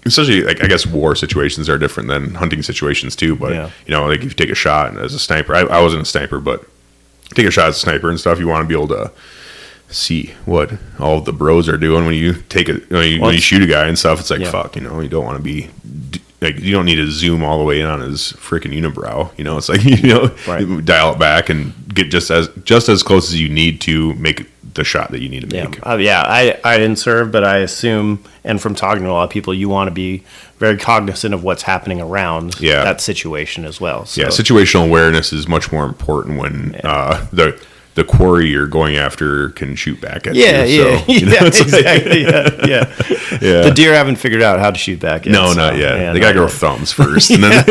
Speaker 1: especially like, I guess war situations are different than hunting situations too. But like if you take a shot as a sniper, I wasn't a sniper, but take a shot as a sniper and stuff, you want to be able to see what all of the bros are doing when you take it, when you shoot a guy and stuff. It's like, fuck, you don't want to be like, you don't need to zoom all the way in on his freaking unibrow. It's like, dial it back and get just as close as you need to make the shot that you need to make.
Speaker 2: I didn't serve, but I assume, and from talking to a lot of people, you want to be very cognizant of what's happening around that situation as well. So.
Speaker 1: Yeah, situational awareness is much more important when the quarry you're going after can shoot back at you. So,
Speaker 2: exactly. The deer haven't figured out how to shoot back yet.
Speaker 1: No, not yet. They got to grow thumbs first. And then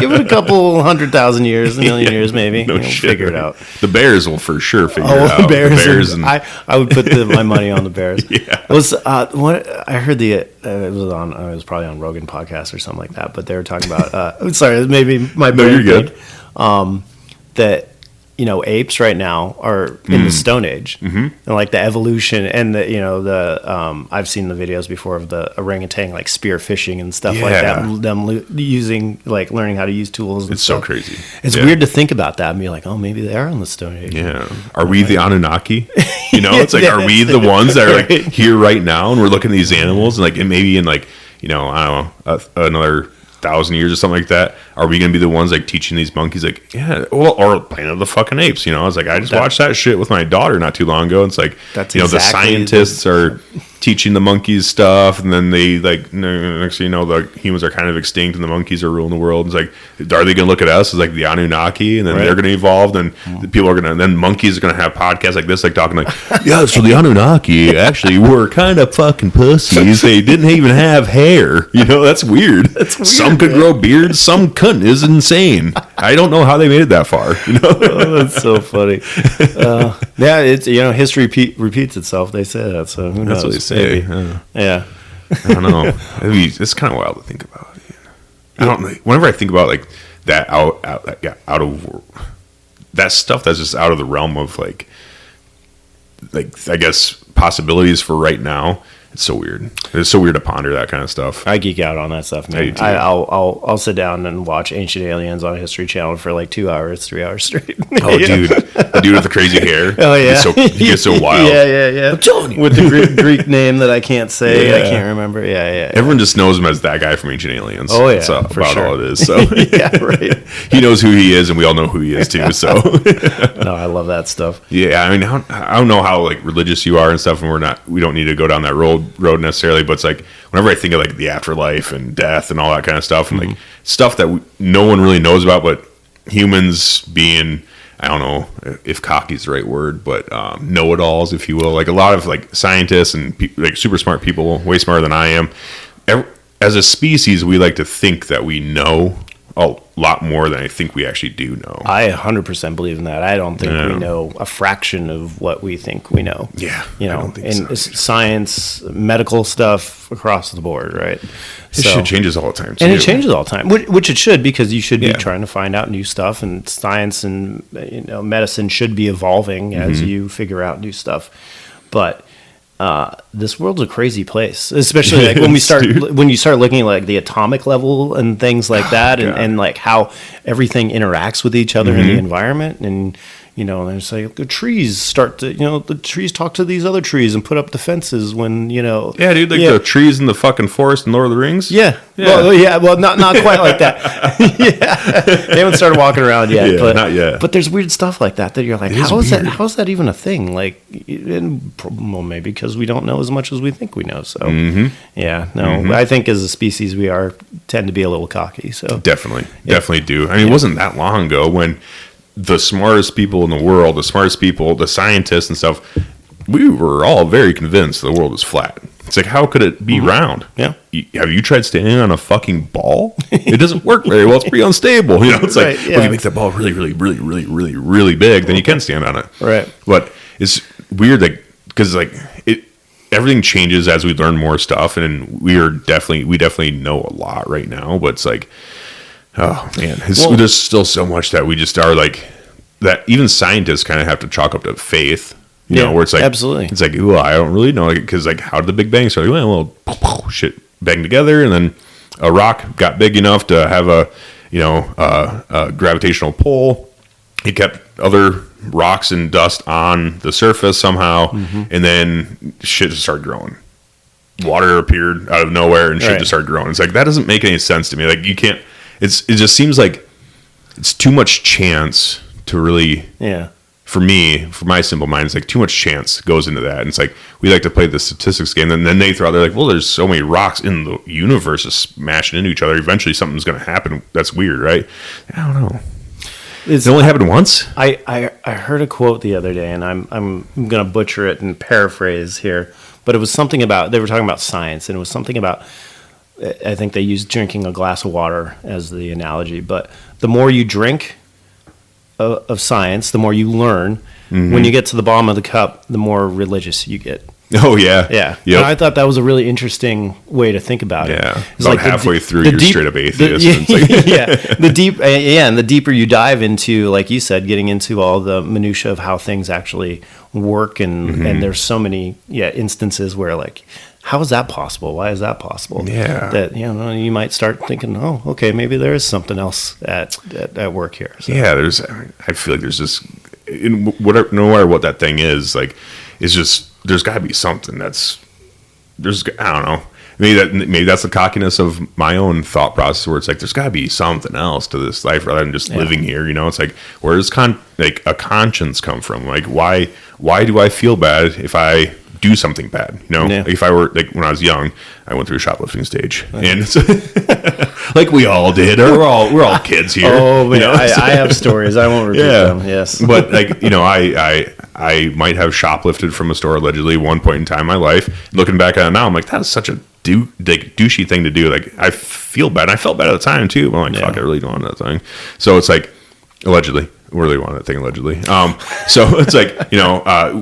Speaker 2: give it a couple 100,000 years, a million years maybe. Figure it out.
Speaker 1: The bears will for sure figure it out.
Speaker 2: Bears I would put my money on the bears. It was what I heard it was probably on Rogan podcast or something like that, but they were talking about sorry, maybe my brain.
Speaker 1: No, you're good.
Speaker 2: That apes right now are in the Stone Age, and like the evolution, and the I've seen the videos before of the orangutan like spear fishing and stuff like that. Them using learning how to use tools.
Speaker 1: It's so crazy.
Speaker 2: It's weird to think about that and be like, oh, maybe they are in the Stone Age.
Speaker 1: Yeah, are we the Anunnaki? It's like, are we the ones that are like here right now, and we're looking at these animals, and like, and maybe in like I don't know, another 1,000 years or something like that, are we gonna be the ones like teaching these monkeys or Planet of the fucking Apes? I was like, I just watched that shit with my daughter not too long ago. And it's like, the scientists are teaching the monkeys stuff, and then they like next thing you know, the humans are kind of extinct and the monkeys are ruling the world. It's like, are they gonna look at us as like the Anunnaki, and then they're gonna evolve, and people are gonna, and then monkeys are gonna have podcasts like this, like talking like, so the Anunnaki actually were kind of fucking pussies. They didn't even have hair. That's weird. Some could grow beards, some couldn't. It's insane. I don't know how they made it that far.
Speaker 2: That's so funny. It's history repeats itself. They say that, so who knows?
Speaker 1: That's what they say.
Speaker 2: Yeah.
Speaker 1: I don't know. It's kind of wild to think about. I don't. Whenever I think about like that out of that stuff that's just out of the realm of like I guess possibilities for right now. It's so weird. It's so weird to ponder that kind of stuff.
Speaker 2: I geek out on that stuff, man. I'll sit down and watch Ancient Aliens on History Channel for like 2 hours, 3 hours straight.
Speaker 1: Oh, dude, the dude with the crazy hair.
Speaker 2: Oh yeah,
Speaker 1: he gets so wild.
Speaker 2: Yeah. I'm telling you, with the Greek name that I can't say, I can't remember. Yeah.
Speaker 1: Everyone just knows him as that guy from Ancient Aliens.
Speaker 2: Oh yeah,
Speaker 1: that's
Speaker 2: for
Speaker 1: about
Speaker 2: sure.
Speaker 1: all it is. So
Speaker 2: yeah, right.
Speaker 1: He knows who he is, and we all know who he is too. So
Speaker 2: no, I love that stuff.
Speaker 1: Yeah, I mean, I don't know how like religious you are and stuff, and we don't need to go down that road necessarily, but it's like whenever I think of like the afterlife and death and all that kind of stuff, and like stuff that no one really knows about, but humans being, I don't know if cocky is the right word, but know-it-alls, if you will, like a lot of like scientists and like super smart people, way smarter than I am. As a species, we like to think that we know a lot more than I think we actually do know.
Speaker 2: I 100% believe in that. I don't think we know a fraction of what we think we know.
Speaker 1: Yeah.
Speaker 2: You know, and science, medical stuff across the board, right?
Speaker 1: This shit changes all the time, too.
Speaker 2: And it changes all the time, which it should, because you should be trying to find out new stuff, and science and medicine should be evolving as you figure out new stuff. But this world's a crazy place, especially like when you start looking at like the atomic level and things like that, and like how everything interacts with each other in the environment. And there's like the trees start to, the trees talk to these other trees and put up defenses when, Yeah,
Speaker 1: dude, the trees in the fucking forest in Lord of the Rings.
Speaker 2: Yeah. Well, not quite like that. They haven't started walking around yet. But not yet. But there's weird stuff like that you're like, how is that even a thing? Like, maybe because we don't know as much as we think we know. So, I think as a species we tend to be a little cocky. So
Speaker 1: definitely do. I mean, it wasn't that long ago when the smartest people in the world, the scientists and stuff, we were all very convinced the world was flat. It's like, how could it be round? Yeah. Have you tried standing on a fucking ball? It doesn't work very well. It's pretty unstable. It's like, well, if you make that ball really, really, really, really, really, really big, then you can stand on it.
Speaker 2: Right.
Speaker 1: But it's weird, because everything changes as we learn more stuff, and we definitely know a lot right now. But it's like, oh man, there's still so much that we just are like, that even scientists kind of have to chalk up to faith, where it's like, absolutely, it's like, ooh, I don't really know, because like, how did the Big Bang start? Well, shit banged together, and then a rock got big enough to have a gravitational pull. It kept other rocks and dust on the surface somehow, and then shit just started growing. Water appeared out of nowhere, and shit just started growing. It's like, that doesn't make any sense to me. Like, you can't. It just seems like it's too much chance to really. Yeah. For me, for my simple mind, it's like too much chance goes into that. And it's like, we like to play the statistics game, and then they throw out, they're like, well, there's so many rocks in the universe just smashing into each other. Eventually something's going to happen. That's weird, right? I don't know. It only happened once?
Speaker 2: I heard a quote the other day, and I'm going to butcher it and paraphrase here, but it was something about, they were talking about science, and it was something about, I think they used drinking a glass of water as the analogy, but the more you drink of science, the more you learn. When you get to the bottom of the cup, the more religious you get.
Speaker 1: Oh yeah,
Speaker 2: yeah. Yep. And I thought that was a really interesting way to think about it.
Speaker 1: Yeah, it's like halfway through, you're straight up atheist.
Speaker 2: And the deeper you dive into, like you said, getting into all the minutia of how things actually work, and there's so many instances where like, how is that possible? Why is that possible? Yeah, that you might start thinking, oh, okay, maybe there is something else at work here. So.
Speaker 1: Yeah, I feel like there's just, no matter what that thing is, like, it's just, there's got to be something I don't know. Maybe that's the cockiness of my own thought process, where it's like, there's got to be something else to this life rather than just living here. It's like, where does a conscience come from? Like, why do I feel bad if I do something bad? Like, if I were, like, when I was young, I went through a shoplifting stage, and like we all did. Or we're all kids here.
Speaker 2: Oh man, I have stories. I won't repeat them. Yes,
Speaker 1: but like, I might have shoplifted from a store allegedly at one point in time in my life. Looking back at it now, I'm like, that's such a douchey thing to do. Like, I feel bad. I felt bad at the time too, but I'm like, fuck, I really don't want that thing. So it's like, allegedly. Really wanted that thing allegedly. So it's like,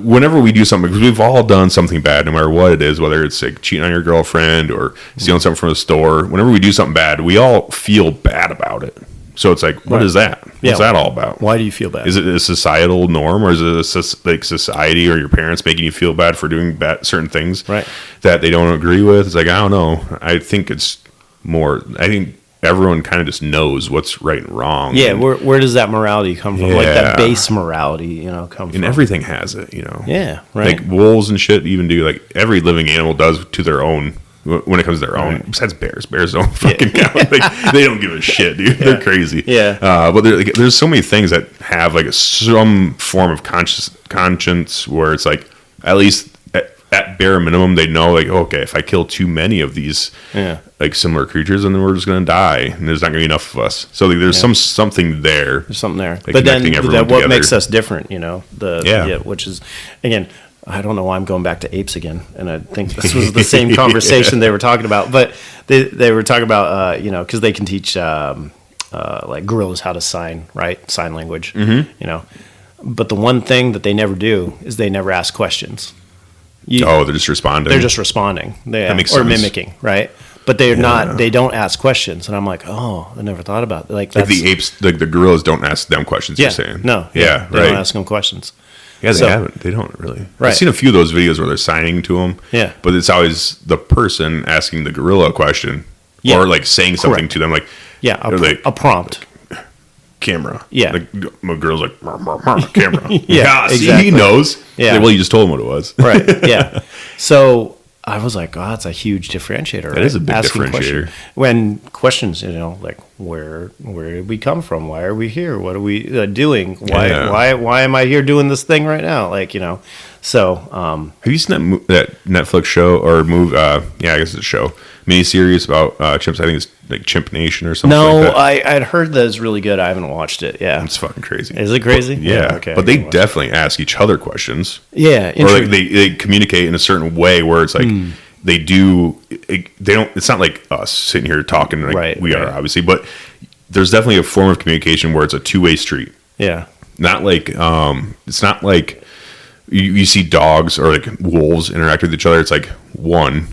Speaker 1: whenever we do something, because we've all done something bad, no matter what it is, whether it's like cheating on your girlfriend or stealing something from a store, whenever we do something bad, we all feel bad about it. So it's like, what is that? What's that all about?
Speaker 2: Why do you feel bad?
Speaker 1: Is it a societal norm, or is it like society or your parents making you feel bad for doing certain things that they don't agree with? It's like, I don't know. I think it's more, everyone kind of just knows what's right and wrong.
Speaker 2: Yeah, where does that morality come from? Like that base morality, come from.
Speaker 1: And everything has it,
Speaker 2: Yeah, right.
Speaker 1: Like wolves and shit even do, like, every living animal does to their own, when it comes to their own. Besides bears. Bears don't fucking count. They don't give a shit, dude. They're crazy. Yeah. But there's so many things that have like some form of conscience where it's like, at least at bare minimum, they know, like, okay, if I kill too many of these like similar creatures, then we're just gonna die, and there's not gonna be enough of us. So like, there's something there.
Speaker 2: There's something there. Like, but then what makes us different, which is, again, I don't know why I'm going back to apes again, and I think this was the same conversation they were talking about. But they were talking about because they can teach like gorillas how to sign language,
Speaker 1: Mm-hmm.
Speaker 2: you know. But the one thing that they never do is they never ask questions.
Speaker 1: They're just responding.
Speaker 2: They're just responding.
Speaker 1: That makes
Speaker 2: or
Speaker 1: sense.
Speaker 2: mimicking, right? But they're not. They don't ask questions, and I'm like, oh, I never thought about it. Like
Speaker 1: the apes, the gorillas don't ask them questions.
Speaker 2: Yeah,
Speaker 1: You're saying,
Speaker 2: no,
Speaker 1: yeah,
Speaker 2: they don't ask them questions.
Speaker 1: Yeah, they haven't. They don't really.
Speaker 2: Right.
Speaker 1: I've seen a few of those videos where they're signing to them.
Speaker 2: Yeah,
Speaker 1: but it's always the person asking the gorilla a question,
Speaker 2: Yeah.
Speaker 1: or like saying something
Speaker 2: Correct.
Speaker 1: to them, like
Speaker 2: a prompt.
Speaker 1: Camera.
Speaker 2: Yeah.
Speaker 1: Like, my girl's like, "Mur, mur, mur, camera."
Speaker 2: Yeah,
Speaker 1: see,
Speaker 2: exactly.
Speaker 1: he knows.
Speaker 2: Yeah.
Speaker 1: Like, well, you just told him what it was.
Speaker 2: Right. Yeah. So I was like, oh, that's a huge differentiator. Right?
Speaker 1: That is a big
Speaker 2: Asking
Speaker 1: differentiator.
Speaker 2: When questions, you know, like where did we come from? Why are we here? What are we doing? Why am I here doing this thing right now? Like, you know, so.
Speaker 1: Have you seen that Netflix show or movie? I guess it's a show, miniseries about chimps. I think it's like Chimp Nation or something.
Speaker 2: No,
Speaker 1: like that.
Speaker 2: I'd heard that it's really good. I haven't watched it. Yeah,
Speaker 1: It's fucking crazy.
Speaker 2: Is it crazy?
Speaker 1: But, yeah.
Speaker 2: Okay.
Speaker 1: But they definitely ask each other questions.
Speaker 2: Yeah.
Speaker 1: Or like they communicate in a certain way where it's like they do. They don't. It's not like us sitting here talking like we are obviously, but there's definitely a form of communication where it's a two-way street.
Speaker 2: Yeah.
Speaker 1: Not like it's not like you see dogs or like wolves interact with each other. It's like one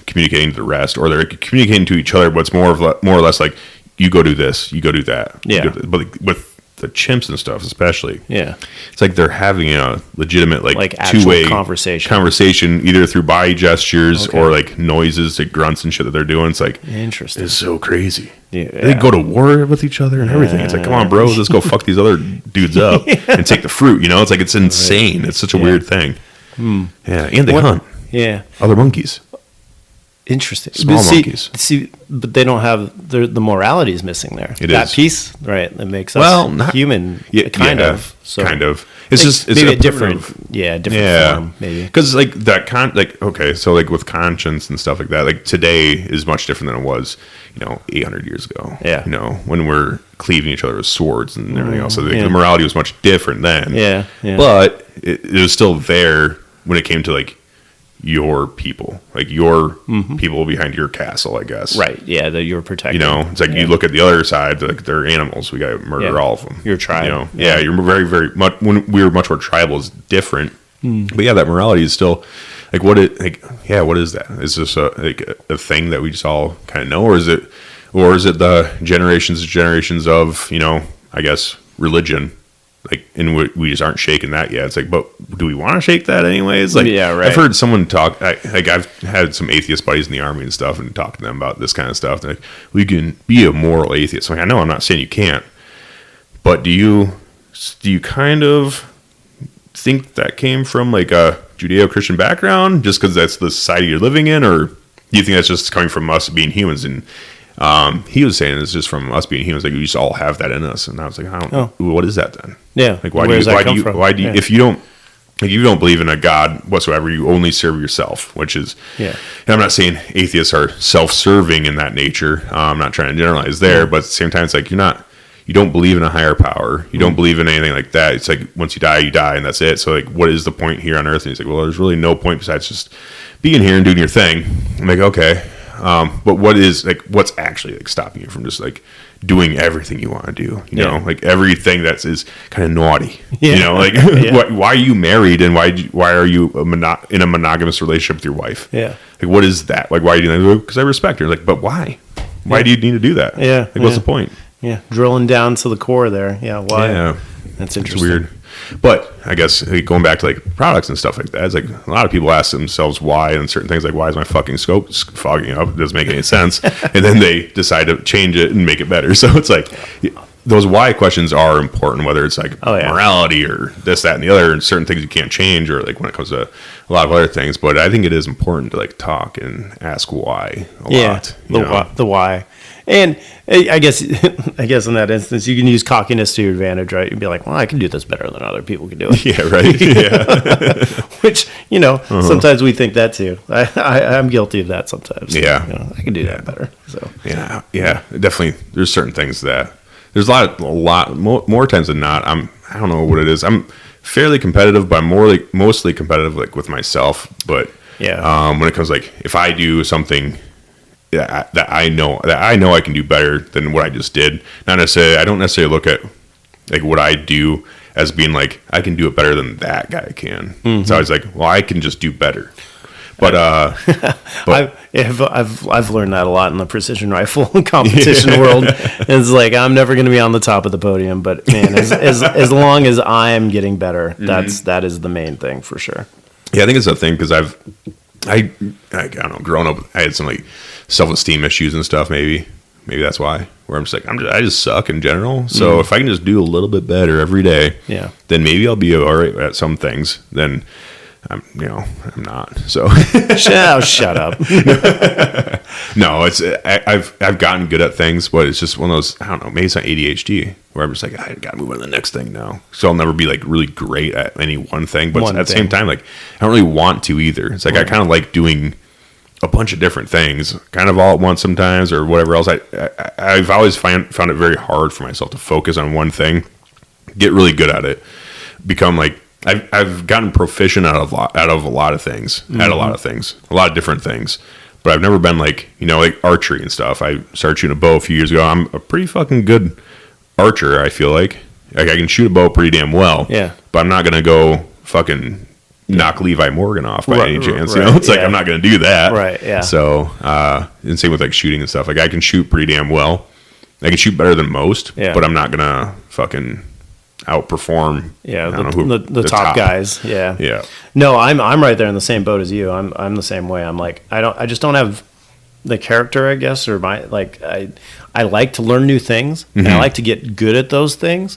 Speaker 1: communicating to the rest, or they're communicating to each other, but it's more or less like you go do this, you go do that.
Speaker 2: Yeah.
Speaker 1: But like, with the chimps and stuff, especially,
Speaker 2: Yeah.
Speaker 1: it's like they're having a legitimate like
Speaker 2: actual
Speaker 1: two-way
Speaker 2: conversation
Speaker 1: either through body gestures
Speaker 2: Okay.
Speaker 1: or like noises, like grunts and shit that they're doing. It's like
Speaker 2: Interesting.
Speaker 1: it's so crazy.
Speaker 2: Yeah.
Speaker 1: They go to war with each other and everything. It's like, come on, bro, let's go fuck these other dudes up and take the fruit. You know, it's like it's insane. It's such a weird thing. Yeah, and they hunt
Speaker 2: Yeah.
Speaker 1: other monkeys.
Speaker 2: Interesting.
Speaker 1: Small monkeys.
Speaker 2: See, but they don't have the morality is missing there. That
Speaker 1: is.
Speaker 2: piece, right? That makes us
Speaker 1: not
Speaker 2: human,
Speaker 1: kind
Speaker 2: of. So
Speaker 1: kind of. It's
Speaker 2: like,
Speaker 1: just it's
Speaker 2: maybe
Speaker 1: a
Speaker 2: different form, maybe.
Speaker 1: Because like that okay, so like with conscience and stuff like that, like today is much different than it was, 800 years ago.
Speaker 2: Yeah.
Speaker 1: When we're cleaving each other with swords and everything else. So the morality was much different then.
Speaker 2: Yeah.
Speaker 1: But it was still there when it came to like your people, like your people behind your castle, I guess.
Speaker 2: Right. Yeah. That you're protecting.
Speaker 1: It's like you look at the other side, like they're animals. We got to murder all of them.
Speaker 2: Your tribe.
Speaker 1: Yeah. You're very, very much when we were much more tribal is different. But yeah, that morality is still like what is that? Is this a thing that we just all kind of know, or is it the generations of I guess religion? Like, and we just aren't shaking that yet. It's like, but do we want to shake that anyways? Like,
Speaker 2: yeah, right.
Speaker 1: I've heard someone talk. I've had some atheist buddies in the army and stuff, and talked to them about this kind of stuff. They're like, we can be a moral atheist. Like, I know I'm not saying you can't, but do you kind of think that came from like a Judeo-Christian background, just because that's the society you're living in, or do you think that's just coming from us being humans? And he was saying it's just from us being humans. Like we just all have that in us. And I was like, I don't know. What is that then?
Speaker 2: Yeah.
Speaker 1: Like why do you if you don't believe in a God whatsoever, you only serve yourself, which is, and I'm not saying atheists are self-serving in that nature. I'm not trying to generalize there, but at the same time, it's like you don't believe in a higher power. You don't believe in anything like that. It's like once you die, and that's it. So like, what is the point here on earth? And he's like, well, there's really no point besides just being here and doing your thing. I'm like, okay. But what's actually like stopping you from just like doing everything you want to do? You know, like everything is kind of naughty. Like why are you married and why are you in a monogamous relationship with your wife?
Speaker 2: Yeah.
Speaker 1: Like what is that? Like why are you doing that? Because I respect her. Like, but why? Why do you need to do that?
Speaker 2: Yeah.
Speaker 1: Like what's the point?
Speaker 2: Yeah. Drilling down to the core there. Yeah. Why?
Speaker 1: Yeah.
Speaker 2: That's
Speaker 1: It's
Speaker 2: interesting.
Speaker 1: weird. But I guess going back to like products and stuff like that, it's like a lot of people ask themselves why and certain things like, why is my fucking scope fogging up? It doesn't make any sense. And then they decide to change it and make it better. So it's like those why questions are important, whether it's like morality or this, that, and the other, and certain things you can't change, or like when it comes to a lot of other things. But I think it is important to like talk and ask why a lot.
Speaker 2: The why. And I guess in that instance, you can use cockiness to your advantage, right? You'd be like, well, I can do this better than other people can do it.
Speaker 1: Yeah, right. Yeah.
Speaker 2: Which, sometimes we think that too. I'm guilty of that sometimes.
Speaker 1: Yeah.
Speaker 2: I can do that better. So
Speaker 1: yeah, definitely. There's certain things that there's a lot more times than not. I don't know what it is. I'm fairly competitive, but I'm mostly competitive like with myself. But when it comes like if I do something that I know I can do better than what I just did. Not necessarily. I don't necessarily look at like what I do as being like I can do it better than that guy can. So I was like, well, I can just do better. But
Speaker 2: I've learned that a lot in the precision rifle competition world. It's like I'm never going to be on the top of the podium, but man, as long as I'm getting better, that is the main thing for sure.
Speaker 1: Yeah, I think it's a thing because I don't know, growing up, I had some like self-esteem issues and stuff. Maybe that's why. Where I'm just like I just suck in general. So if I can just do a little bit better every day, then maybe I'll be all right at some things. Then I'm not. So
Speaker 2: shut up.
Speaker 1: No, it's I've gotten good at things, but it's just one of those, I don't know, maybe it's not ADHD where I'm just like I got to move on to the next thing now. So I'll never be like really great at any one thing, but at the same time, like I don't really want to either. It's like I kind of like doing a bunch of different things, kind of all at once sometimes or whatever else. I've always found it very hard for myself to focus on one thing, get really good at it, become like. I've gotten proficient out of a lot of things, a lot of different things, but I've never been like archery and stuff. I started shooting a bow a few years ago. I'm a pretty fucking good archer. I feel like I can shoot a bow pretty damn well. Yeah, but I'm not gonna go fucking knock Levi Morgan off by any chance. It's like I'm not gonna do that.
Speaker 2: Right. Yeah.
Speaker 1: So and same with like shooting and stuff. Like I can shoot pretty damn well. I can shoot better than most, but I'm not gonna fucking outperform
Speaker 2: the top guys. Yeah. No, I'm right there in the same boat as you. I'm the same way. I'm like I just don't have the character, I guess, or my like I like to learn new things and I like to get good at those things,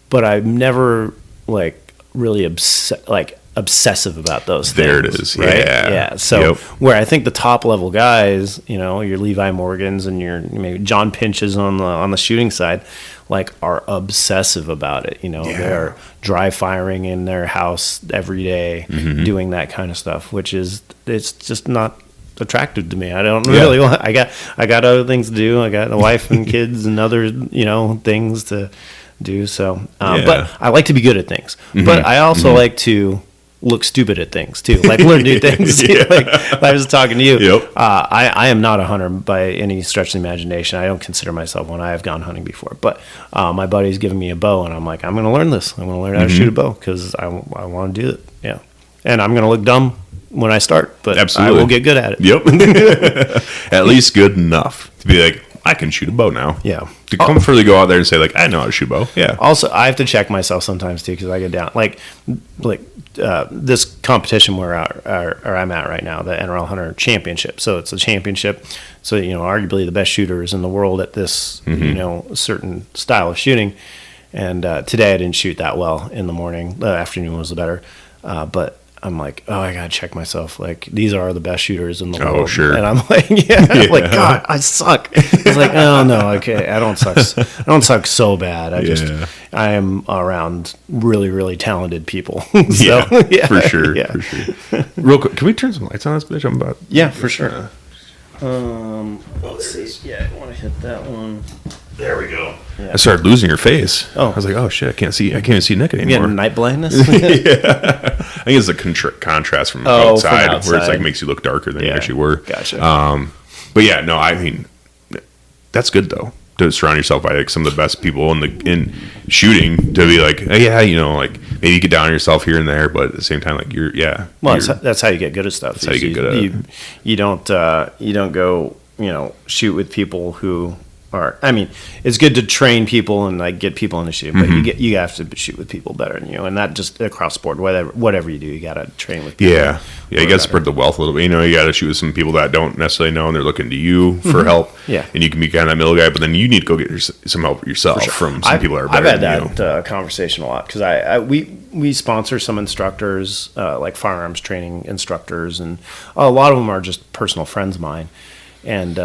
Speaker 2: but I'm never like really obsessive about those things.
Speaker 1: There it is.
Speaker 2: Right? Yeah. So where I think the top level guys, your Levi Morgans and your maybe John Pinches on the shooting side, like are obsessive about it. They're dry firing in their house every day, doing that kind of stuff, which is it's just not attractive to me. I don't really want. I got other things to do. I got a wife and kids and other things to do. So, but I like to be good at things. But I also like to look stupid at things too, like learn new things. Like I was talking to you. I am not a hunter by any stretch of the imagination. I don't consider myself one. I have gone hunting before, but my buddy's giving me a bow, and I'm like, I'm going to learn this. I'm going to learn how to shoot a bow because I want to do it. Yeah, and I'm going to look dumb when I start, but I will get good at it.
Speaker 1: At least good enough to be like, I can shoot a bow now.
Speaker 2: Yeah.
Speaker 1: To comfortably go out there and say like, I know how to shoot a bow. Yeah.
Speaker 2: Also, I have to check myself sometimes too because I get down like this competition where I'm at right now, the NRL Hunter Championship. So it's a championship. So arguably the best shooters in the world at this certain style of shooting. And today I didn't shoot that well in the morning. The afternoon was the better. But I'm like, oh, I gotta check myself. Like, these are the best shooters in the world.
Speaker 1: Oh, sure.
Speaker 2: And I'm like, like, God, I suck. It's like, oh no, okay, I don't suck so bad. I am around really, really talented people. So,
Speaker 1: for sure. Real quick, can we turn some lights on this bitch? I'm about.
Speaker 2: Yeah, for sure. Let's see. Yeah, I want to hit that one.
Speaker 1: There we go. Yeah. I started losing your face. I was like, oh shit, I can't even see Nick anymore.
Speaker 2: You getting night blindness?
Speaker 1: I think it's the contrast from outside where it's like makes you look darker than you actually were.
Speaker 2: Gotcha.
Speaker 1: But yeah, no, I mean, that's good though, to surround yourself by like some of the best people in shooting, to be like, oh, like maybe you get down on yourself here and there, but at the same time, like
Speaker 2: that's how you get good at stuff.
Speaker 1: That's how you get good at it.
Speaker 2: You don't go shoot with people who are. I mean, it's good to train people and like get people into shooting, but you have to shoot with people better than you, and that just across the board. Whatever you do, you got to train with people.
Speaker 1: Yeah. You got to spread the wealth a little bit. You got to shoot with some people that don't necessarily know, and they're looking to you for help. Yeah, and you can be kind of that middle guy, but then you need to go get some help yourself from some people that are better.
Speaker 2: I've had that conversation a lot because we sponsor some instructors, like firearms training instructors, and a lot of them are just personal friends of mine, and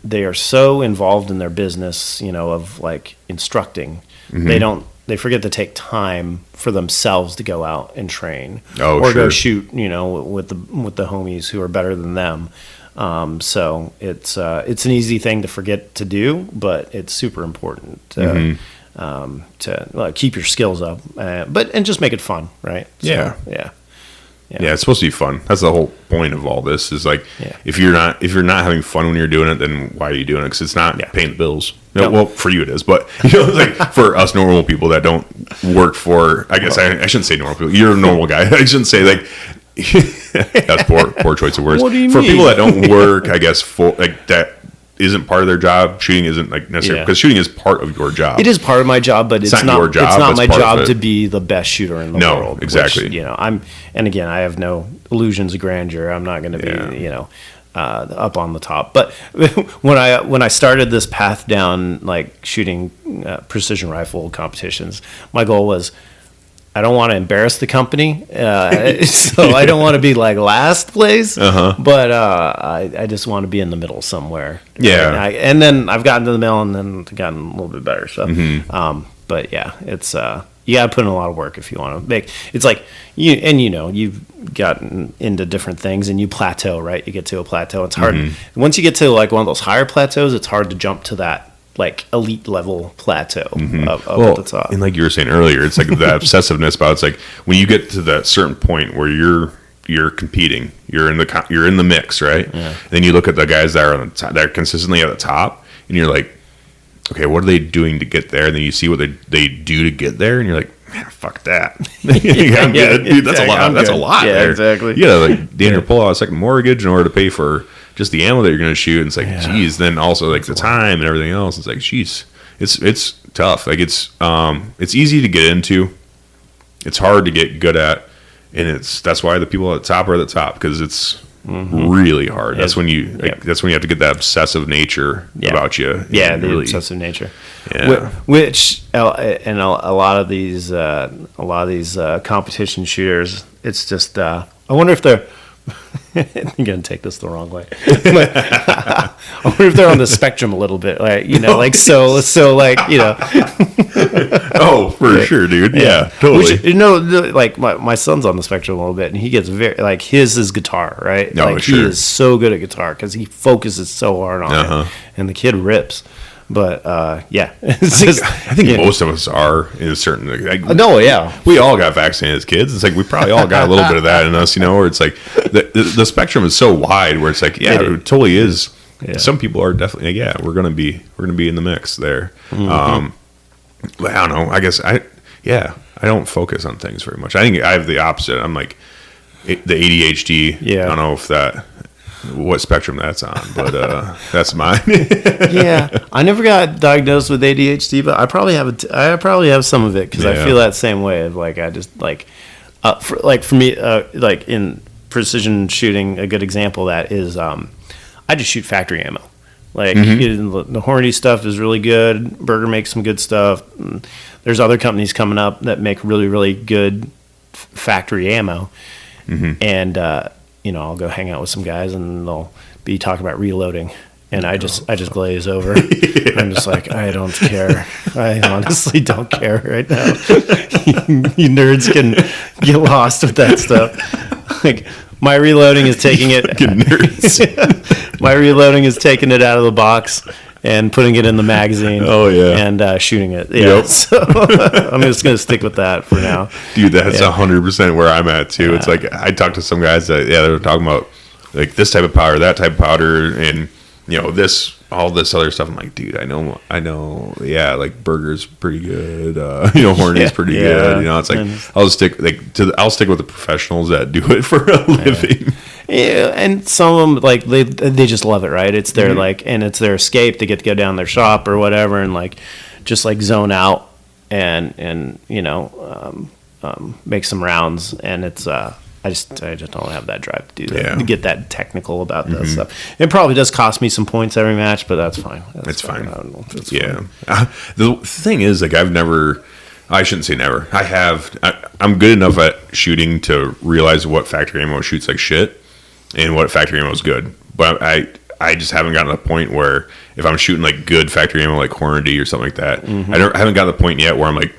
Speaker 2: they are so involved in their business, of like instructing. They forget to take time for themselves to go out and train go shoot, with the homies who are better than them. So it's an easy thing to forget to do, but it's super important to keep your skills up, and just make it fun, right? So, yeah.
Speaker 1: Yeah, it's supposed to be fun. That's the whole point of all this. Is like,
Speaker 2: Yeah.
Speaker 1: if you're not having fun when you're doing it, then why are you doing it? Because it's not paying the bills.
Speaker 2: No.
Speaker 1: Well, for you it is, but like for us normal people that don't work for, I guess I shouldn't say normal people. You're a normal guy. I shouldn't say like. That's poor choice of words.
Speaker 2: What do you
Speaker 1: for
Speaker 2: mean?
Speaker 1: people that don't work, I guess for like that isn't part of their job. Shooting isn't like necessarily because shooting is part of your job.
Speaker 2: It is part of my job, but it's not
Speaker 1: your job.
Speaker 2: It's not
Speaker 1: It's
Speaker 2: my
Speaker 1: part of
Speaker 2: job
Speaker 1: it.
Speaker 2: to be the best shooter in the world.
Speaker 1: No, exactly.
Speaker 2: Which, and again, I have no illusions of grandeur. I'm not going to be, up on the top. But when I started this path down, like shooting precision rifle competitions, my goal was, I don't want to embarrass the company, so I don't want to be like last place, but I just want to be in the middle somewhere.
Speaker 1: Yeah.
Speaker 2: And then I've gotten to the middle and then gotten a little bit better. So, but yeah, it's you got to put in a lot of work if you want to make. It's like you've gotten into different things and you plateau, right? You get to a plateau. It's hard once you get to like one of those higher plateaus. It's hard to jump to that like elite level plateau of at the top.
Speaker 1: And like you were saying earlier, it's like the obsessiveness about it's like when you get to that certain point where you're competing, you're in the mix, right?
Speaker 2: Yeah.
Speaker 1: Then you look at the guys that are on the top, that are consistently at the top, and you're like, okay, what are they doing to get there? And then you see what they do to get there, and you're like, man, fuck that. I'm good. Dude, that's a lot. That's a lot.
Speaker 2: Yeah,
Speaker 1: there.
Speaker 2: exactly.
Speaker 1: Yeah, like Daniel pull out a second mortgage in order to pay for just the ammo that you're going to shoot. And it's like, geez. Then also like the time and everything else. It's like, geez, it's tough. Like it's easy to get into. It's hard to get good at, and that's why the people at the top are at the top because it's really hard. That's when you that's when you have to get that obsessive nature about you.
Speaker 2: Yeah, the
Speaker 1: really,
Speaker 2: obsessive nature.
Speaker 1: Yeah.
Speaker 2: Which and a lot of these competition shooters, it's just I wonder if they're. I'm gonna take this the wrong way. I wonder if they're on the spectrum a little bit, like like so like
Speaker 1: Oh, for sure, dude. Yeah, totally.
Speaker 2: Which, like my son's on the spectrum a little bit, and he gets very like his is guitar, right?
Speaker 1: No,
Speaker 2: like
Speaker 1: sure.
Speaker 2: he is so good at guitar because he focuses so hard on it, and the kid rips. But it's just,
Speaker 1: I think most of us are in a certain. Like,
Speaker 2: no, yeah,
Speaker 1: we all got vaccinated as kids. It's like we probably all got a little bit of that in us, where it's like the spectrum is so wide. Where it's like, it totally is. Yeah. Some people are definitely, we're gonna be in the mix there. But I don't know. I guess I don't focus on things very much. I think I have the opposite. I'm like the ADHD. Yeah, I don't know what spectrum that's on, but that's mine.
Speaker 2: Yeah, I never got diagnosed with ADHD, but I probably have some of it because I feel that same way of like I just like for me like in precision shooting, a good example of that is I just shoot factory ammo. Like the Hornady stuff is really good. Berger makes some good stuff. There's other companies coming up that make really, really good factory ammo, and I'll go hang out with some guys and they'll be talking about reloading, and I just glaze over. I'm just like, I don't care. I honestly don't care right now. You nerds can get lost with that stuff. Like my reloading is taking it. My reloading is taking it out of the box and putting it in the magazine.
Speaker 1: Oh yeah,
Speaker 2: and shooting it. Yeah, yep. So I'm just gonna stick with that for now.
Speaker 1: Dude, that's 100% where I'm at too. It's like I talked to some guys that they were talking about like this type of powder, that type of powder, and all this other stuff. I'm like, dude, I know. Yeah, like Burger's pretty good. Horny's pretty good. It's like I'll stick with the professionals that do it for a living.
Speaker 2: Yeah, and some of them like they just love it, right? It's their and it's their escape. They get to go down their shop or whatever and like just like zone out and make some rounds. And it's I just don't have that drive to do that, to get that technical about that stuff. It probably does cost me some points every match, but that's fine.
Speaker 1: It's fine.
Speaker 2: I don't know if it's
Speaker 1: fine. The thing is, like, I shouldn't say never. I'm good enough at shooting to realize what factory ammo shoots like shit and what factory ammo is good. But I just haven't gotten to the point where if I'm shooting like good factory ammo like Hornady or something like that, I haven't gotten to the point yet where I'm like,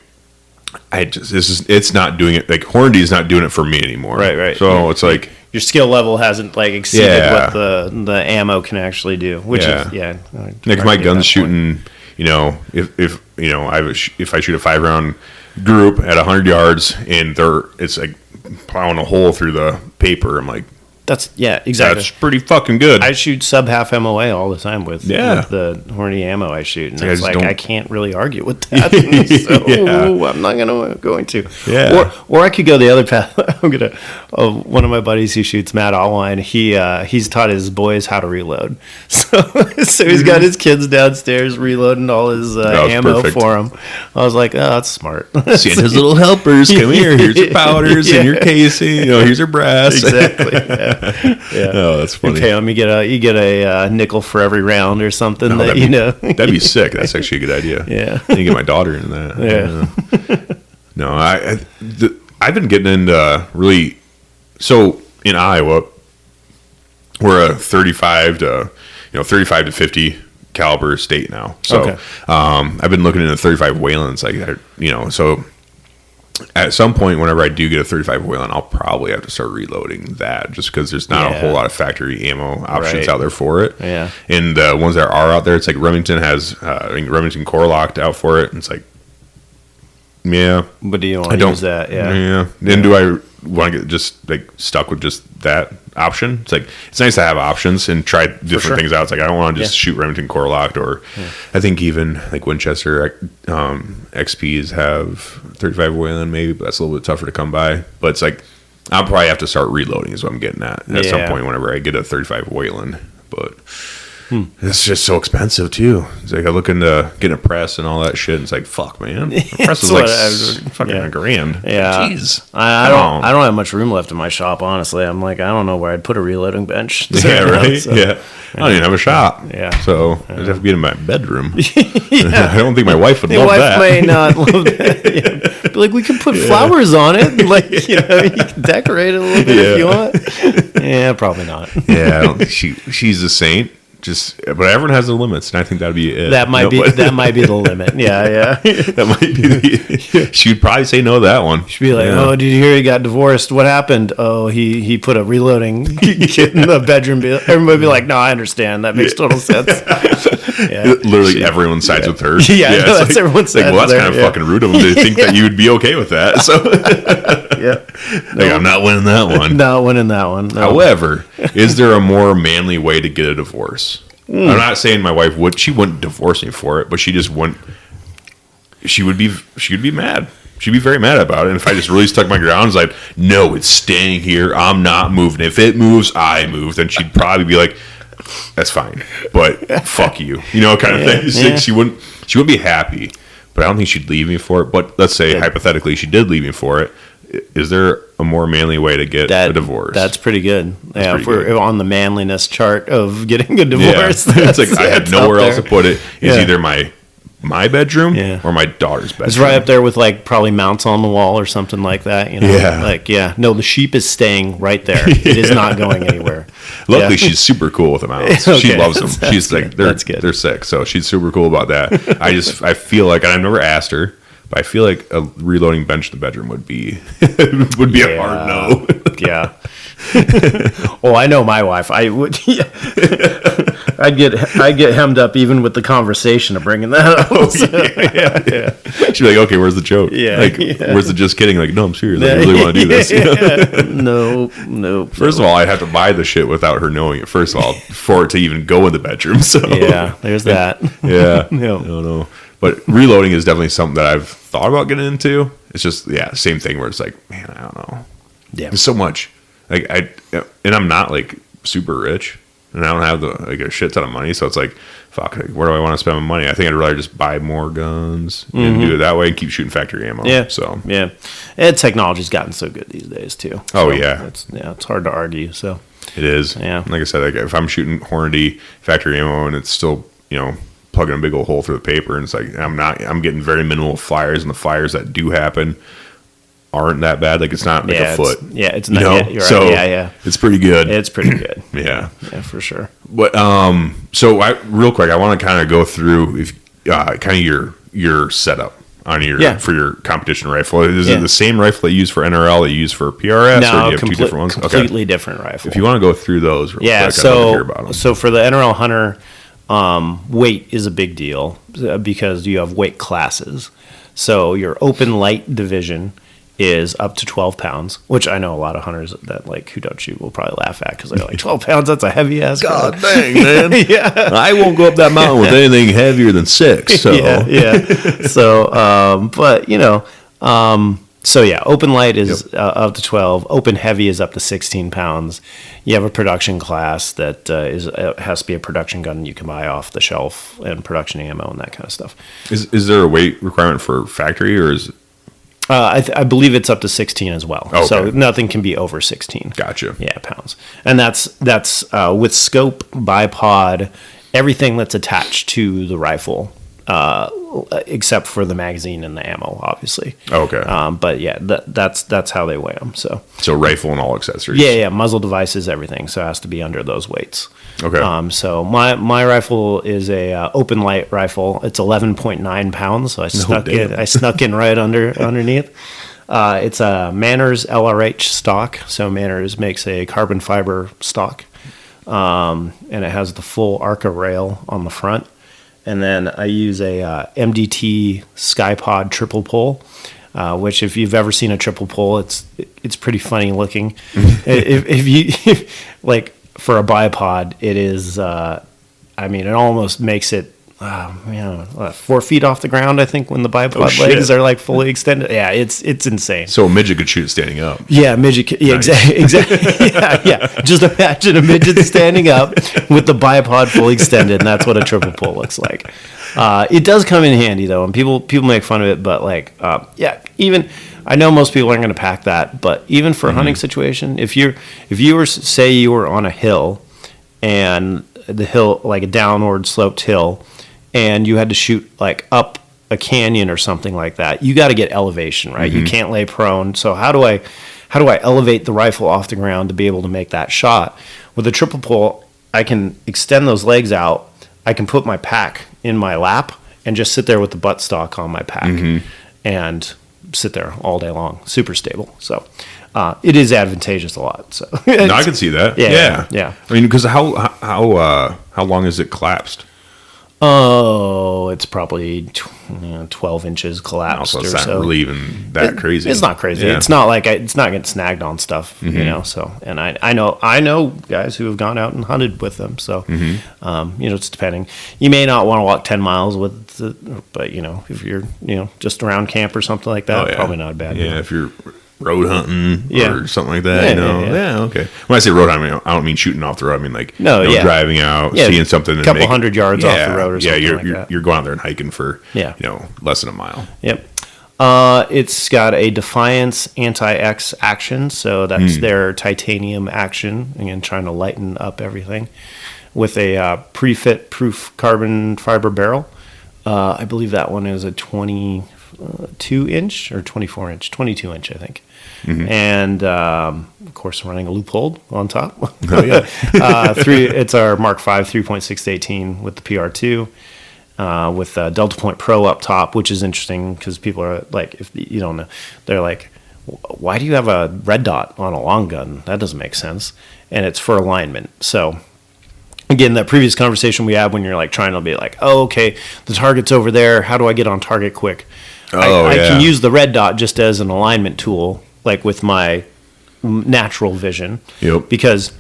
Speaker 1: it's not doing it. Like Hornady is not doing it for me anymore. Right. So it's like
Speaker 2: your skill level hasn't like exceeded what the ammo can actually do. Which is
Speaker 1: like my gun's shooting. If I shoot a 5-round group at 100 yards and it's like plowing a hole through the paper. I'm like,
Speaker 2: exactly.
Speaker 1: That's pretty fucking good.
Speaker 2: I shoot sub half MOA all the time with the horny ammo I shoot, and it's like I can't really argue with that. So I'm not going to.
Speaker 1: Yeah.
Speaker 2: Or I could go the other path. One of my buddies who shoots Matt Allwine, he's taught his boys how to reload. So he's got his kids downstairs reloading all his ammo for him. I was like, oh, that's smart.
Speaker 1: Seeing his little helpers, come here. Here's your powders and your casing. Here's your brass.
Speaker 2: Exactly. Yeah.
Speaker 1: Oh, that's funny.
Speaker 2: You pay them. You get a nickel for every round or something.
Speaker 1: That'd be sick. That's actually a good idea.
Speaker 2: Yeah.
Speaker 1: I need to get my daughter into that. Yeah. No, I've been getting into really. So in Iowa, we're a 35 to 50 caliber state now. So I've been looking into 35 Wayland's, so. At some point, whenever I do get a 35 Wayland, I'll probably have to start reloading that, just because there's not a whole lot of factory ammo options out there for it.
Speaker 2: Yeah.
Speaker 1: And the ones that are out there, it's like Remington has Remington Core Locked out for it. And it's like, yeah.
Speaker 2: But do you want to use that? Yeah.
Speaker 1: Yeah. Then do I want to get just like stuck with just that option? It's like, it's nice to have options and try different things out. It's like, I don't want to just shoot Remington Core Locked, or I think even like Winchester XPs have 35 Wayland maybe, but that's a little bit tougher to come by. But it's like, I'll probably have to start reloading is what I'm getting at some point whenever I get a 35 Wayland. But it's just so expensive too. It's like I look into getting a press and all that shit, and it's like, fuck, man. The press is like fucking $1,000.
Speaker 2: Yeah.
Speaker 1: Jeez.
Speaker 2: I don't have much room left in my shop, honestly. I'm like, I don't know where I'd put a reloading bench.
Speaker 1: Yeah, right? Yeah. I don't even have a shop.
Speaker 2: Yeah.
Speaker 1: So I'd have to be in my bedroom. I don't think my wife would love that.
Speaker 2: Your wife may not love that. But like, we can put flowers on it. Like, you can decorate it a little bit if you want. Yeah, probably not.
Speaker 1: Yeah, I don't think she's a saint. But everyone has their limits, and I think that'd be it.
Speaker 2: That might be the limit. Yeah.
Speaker 1: That might be she'd probably say no to that one.
Speaker 2: She'd be like, "Oh, did you hear he got divorced? What happened? Oh, he put a reloading kit in the bedroom." Everybody would be like, "No, I understand. That makes total sense."
Speaker 1: Literally, everyone sides with her.
Speaker 2: That's everyone's side.
Speaker 1: Well, that's kind of fucking rude of them to think that you would be okay with that. So, I'm not winning that one.
Speaker 2: Not winning that one. No.
Speaker 1: However, is there a more manly way to get a divorce? I'm not saying my wife wouldn't divorce me for it, but she just wouldn't. She would be mad. She'd be very mad about it. And if I just really stuck my ground, it's like, no, it's staying here. I'm not moving. If it moves, I move. Then she'd probably be like, that's fine, but fuck you, kind of thing. Yeah. She wouldn't be happy, but I don't think she'd leave me for it. But let's say hypothetically she did leave me for it. Is there a more manly way to get a divorce?
Speaker 2: That's pretty good. If we're on the manliness chart of getting a divorce,
Speaker 1: it's like I had nowhere else to put it. It's either my bedroom or my daughter's bedroom.
Speaker 2: It's right up there with like probably mounts on the wall or something like that. No, the sheep is staying right there. It is not going anywhere.
Speaker 1: Luckily, she's super cool with the mounts. She loves them. She's like, they're sick. So she's super cool about that. I feel like, and I've never asked her, but I feel like a reloading bench in the bedroom would be a hard no.
Speaker 2: Yeah. Oh, I know my wife. I would. I'd get hemmed up even with the conversation of bringing that up.
Speaker 1: She'd be like, "Okay, where's the joke? Where's the just kidding? Like, no, I'm serious. I really want to do this."
Speaker 2: No.
Speaker 1: First of all, I'd have to buy the shit without her knowing it. First of all, for it to even go in the bedroom. So
Speaker 2: there's that.
Speaker 1: I don't know. But reloading is definitely something that I've thought about getting into. It's just same thing where it's like, man, I don't know. Yeah, there's so much. Like and I'm not like super rich, and I don't have a shit ton of money. So it's like, fuck, where do I want to spend my money? I think I'd rather just buy more guns and do it that way and keep shooting factory ammo.
Speaker 2: Yeah.
Speaker 1: So
Speaker 2: and technology's gotten so good these days too.
Speaker 1: Oh yeah,
Speaker 2: it's hard to argue. So
Speaker 1: it is. Yeah. Like I said, if I'm shooting Hornady factory ammo and it's still plugging a big old hole through the paper, and it's like I'm getting very minimal flyers, and the flyers that do happen aren't that bad. Like, it's not like a foot.
Speaker 2: It's not. You're
Speaker 1: so
Speaker 2: right.
Speaker 1: It's pretty good.
Speaker 2: It's pretty good.
Speaker 1: Yeah,
Speaker 2: for sure.
Speaker 1: But so real quick, I want to kind of go through kind of your setup on for your competition rifle. Is it the same rifle that you use for NRL that you use for PRS,
Speaker 2: no,
Speaker 1: or do you have two different ones?
Speaker 2: Completely different rifle.
Speaker 1: If you want to go through those, real quick, I'd love to hear about them.
Speaker 2: So for the NRL Hunter. Weight is a big deal because you have weight classes. So your open light division is up to 12 pounds, which I know a lot of hunters that like who don't shoot will probably laugh at because they're like 12 pounds. That's a heavy ass.
Speaker 1: God dang, man.
Speaker 2: Yeah.
Speaker 1: I won't go up that mountain with anything heavier than 6. So
Speaker 2: yeah. So, but so yeah, open light is up to 12. Open heavy is up to 16 pounds. You have a production class that has to be a production gun you can buy off the shelf and production ammo and that kind of stuff.
Speaker 1: Is there a weight requirement for factory, or is?
Speaker 2: I believe it's up to 16 as well.
Speaker 1: Okay.
Speaker 2: So nothing can be over 16.
Speaker 1: Gotcha.
Speaker 2: Yeah, pounds. And that's with scope, bipod, everything that's attached to the rifle. Except for the magazine and the ammo, obviously.
Speaker 1: Okay.
Speaker 2: But yeah, that's how they weigh them. So
Speaker 1: rifle and all accessories.
Speaker 2: Yeah, muzzle devices, everything. So it has to be under those weights.
Speaker 1: Okay.
Speaker 2: So my rifle is a open light rifle. It's 11.9 pounds. So I snuck in right underneath. It's a Manners LRH stock. So Manners makes a carbon fiber stock, and it has the full Arca rail on the front. And then I use a MDT Skypod triple pull, which if you've ever seen a triple pull, it's pretty funny looking. if you like for a bipod, it is. It almost makes it 4 feet off the ground. I think when the bipod legs are like fully extended. Yeah, it's insane.
Speaker 1: So a midget could shoot standing up.
Speaker 2: Yeah, midget. Yeah, nice. Exactly. yeah. Just imagine a midget standing up with the bipod fully extended, and that's what a triple pull looks like. It does come in handy though, and people make fun of it, but like, even I know most people aren't going to pack that, but even for a hunting situation, if you were on a hill, and the hill like a downward sloped hill, and you had to shoot like up a canyon or something like that, you got to get elevation, right? You can't lay prone. So how do I elevate the rifle off the ground to be able to make that shot? With a triple pull, I can extend those legs out. I can put my pack in my lap and just sit there with the buttstock on my pack and sit there all day long. Super stable. So it is advantageous a lot. So
Speaker 1: no, I can see that. Yeah. I mean, because how long is it collapsed?
Speaker 2: Oh, it's probably 12 inches collapsed.
Speaker 1: No, so it's not really even that crazy.
Speaker 2: It's not crazy. Yeah. It's not like it's not getting snagged on stuff, So, and I know guys who have gone out and hunted with them. So, it's depending. You may not want to walk 10 miles with it, but if you're just around camp or something like that, probably not a bad deal.
Speaker 1: Yeah, if you're road hunting or something like that. Okay. When I say road hunting, I don't mean shooting off the road. I mean like driving out, seeing something,
Speaker 2: a couple hundred yards off the road or something.
Speaker 1: You're going out there and hiking for less than a mile.
Speaker 2: Yep. It's got a Defiance Anti-X action, so that's their titanium action. Again, trying to lighten up everything with a pre-fit proof carbon fiber barrel. I believe that one is a 22-inch or 24-inch, 22-inch, I think. And of course, running a Leupold on top.
Speaker 1: Oh yeah,
Speaker 2: it's our Mark V 3.618 with the PR2, with Delta Point Pro up top, which is interesting because people are like, if you don't know, they're like, why do you have a red dot on a long gun? That doesn't make sense. And it's for alignment. So again, that previous conversation we had when you're like trying to be like, oh, okay, the target's over there. How do I get on target quick? I can use the red dot just as an alignment tool, like with my natural vision.
Speaker 1: Yep.
Speaker 2: Because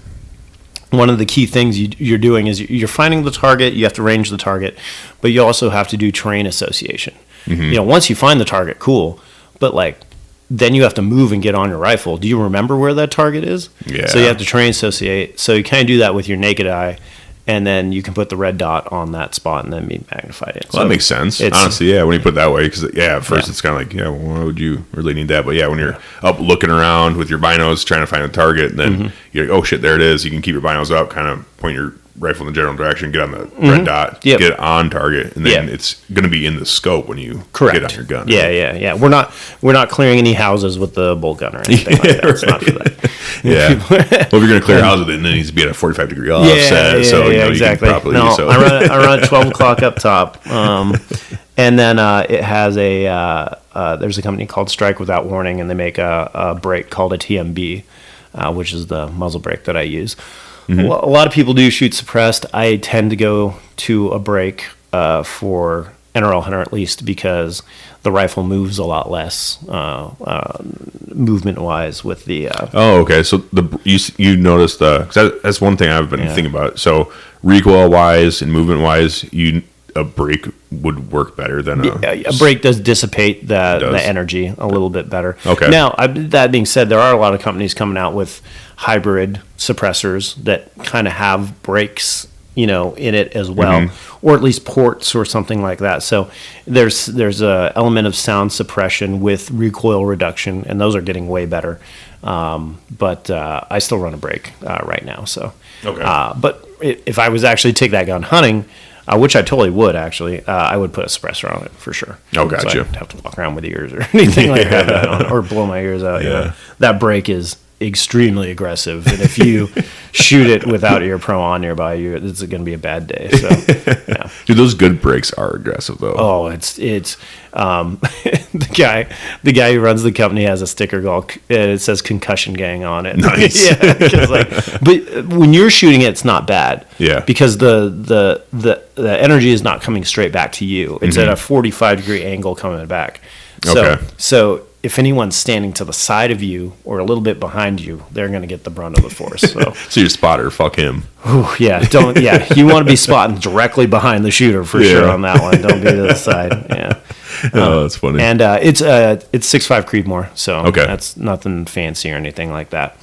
Speaker 2: one of the key things you're doing is you're finding the target, you have to range the target, but you also have to do terrain association. Once you find the target, cool, but like then you have to move and get on your rifle. Do you remember where that target is?
Speaker 1: Yeah.
Speaker 2: So you have to terrain associate. So you kind of do that with your naked eye. And then you can put the red dot on that spot and then be magnified in.
Speaker 1: Well, that makes sense. Honestly, when you put it that way, because at first it's kind of like, why would you really need that? But when you're up looking around with your binos trying to find a target, then you're like, oh shit, there it is. You can keep your binos up, kind of point your rifle in the general direction, get on the red dot, get it on target, and then it's going to be in the scope when you get on your gun.
Speaker 2: Right? Yeah. We're not clearing any houses with the bolt gun or anything like that. It's not for that.
Speaker 1: Well, if you're going to clear houses, then it needs to be at a 45-degree offset.
Speaker 2: Exactly.
Speaker 1: You can
Speaker 2: I run at 12 o'clock up top, and then it has there's a company called Strike Without Warning, and they make a brake called a TMB, which is the muzzle brake that I use. A lot of people do shoot suppressed. I tend to go to a brake for NRL hunter at least, because the rifle moves a lot less movement wise with the.
Speaker 1: Oh, okay. So you noticed that's one thing I've been thinking about. So recoil wise and movement wise, a brake would work better than
Speaker 2: a brake does dissipate the energy a little bit better.
Speaker 1: Okay.
Speaker 2: Now, that being said, there are a lot of companies coming out with hybrid suppressors that kind of have brakes, in it as well, or at least ports or something like that. So there's a element of sound suppression with recoil reduction, and those are getting way better. But I still run a brake right now. So,
Speaker 1: okay.
Speaker 2: But if I was actually take that gun hunting, which I totally would actually, I would put a suppressor on it for sure.
Speaker 1: Oh, gotcha.
Speaker 2: So I don't have to walk around with ears or anything like that, or blow my ears out.
Speaker 1: Yeah.
Speaker 2: That brake is extremely aggressive, and if you shoot it without ear pro on nearby you, it's going to be a bad day. So, yeah.
Speaker 1: Dude, those good brakes are aggressive though.
Speaker 2: Oh, it's the guy who runs the company has a sticker called it says concussion gang on it.
Speaker 1: Nice.
Speaker 2: Yeah, but when you're shooting it, it's not bad.
Speaker 1: Yeah,
Speaker 2: because the energy is not coming straight back to you. It's at a 45-degree angle coming back. So if anyone's standing to the side of you or a little bit behind you, they're going to get the brunt of the force. So,
Speaker 1: so your spotter, fuck him.
Speaker 2: You want to be spotting directly behind the shooter for sure on that one. Don't be to the side. Yeah.
Speaker 1: Oh, that's funny.
Speaker 2: And it's 6.5 Creedmoor, so
Speaker 1: that's
Speaker 2: nothing fancy or anything like that.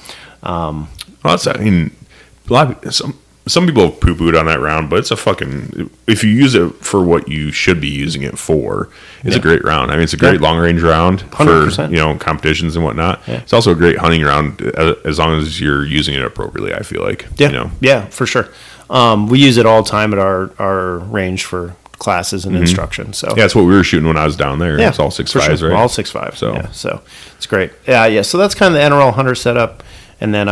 Speaker 1: Some people have poo-pooed on that round, but it's a fucking, if you use it for what you should be using it for, it's a great round. I mean, it's a great long-range round 100%. For, competitions and whatnot. Yeah. It's also a great hunting round as long as you're using it appropriately, I feel like.
Speaker 2: Yeah, yeah, for sure. We use it all the time at our range for classes and instruction. So
Speaker 1: yeah, that's what we were shooting when I was down there. Yeah, it's all 6.5s, right?
Speaker 2: All 6.5. So it's great. Yeah. So that's kind of the NRL hunter setup, and then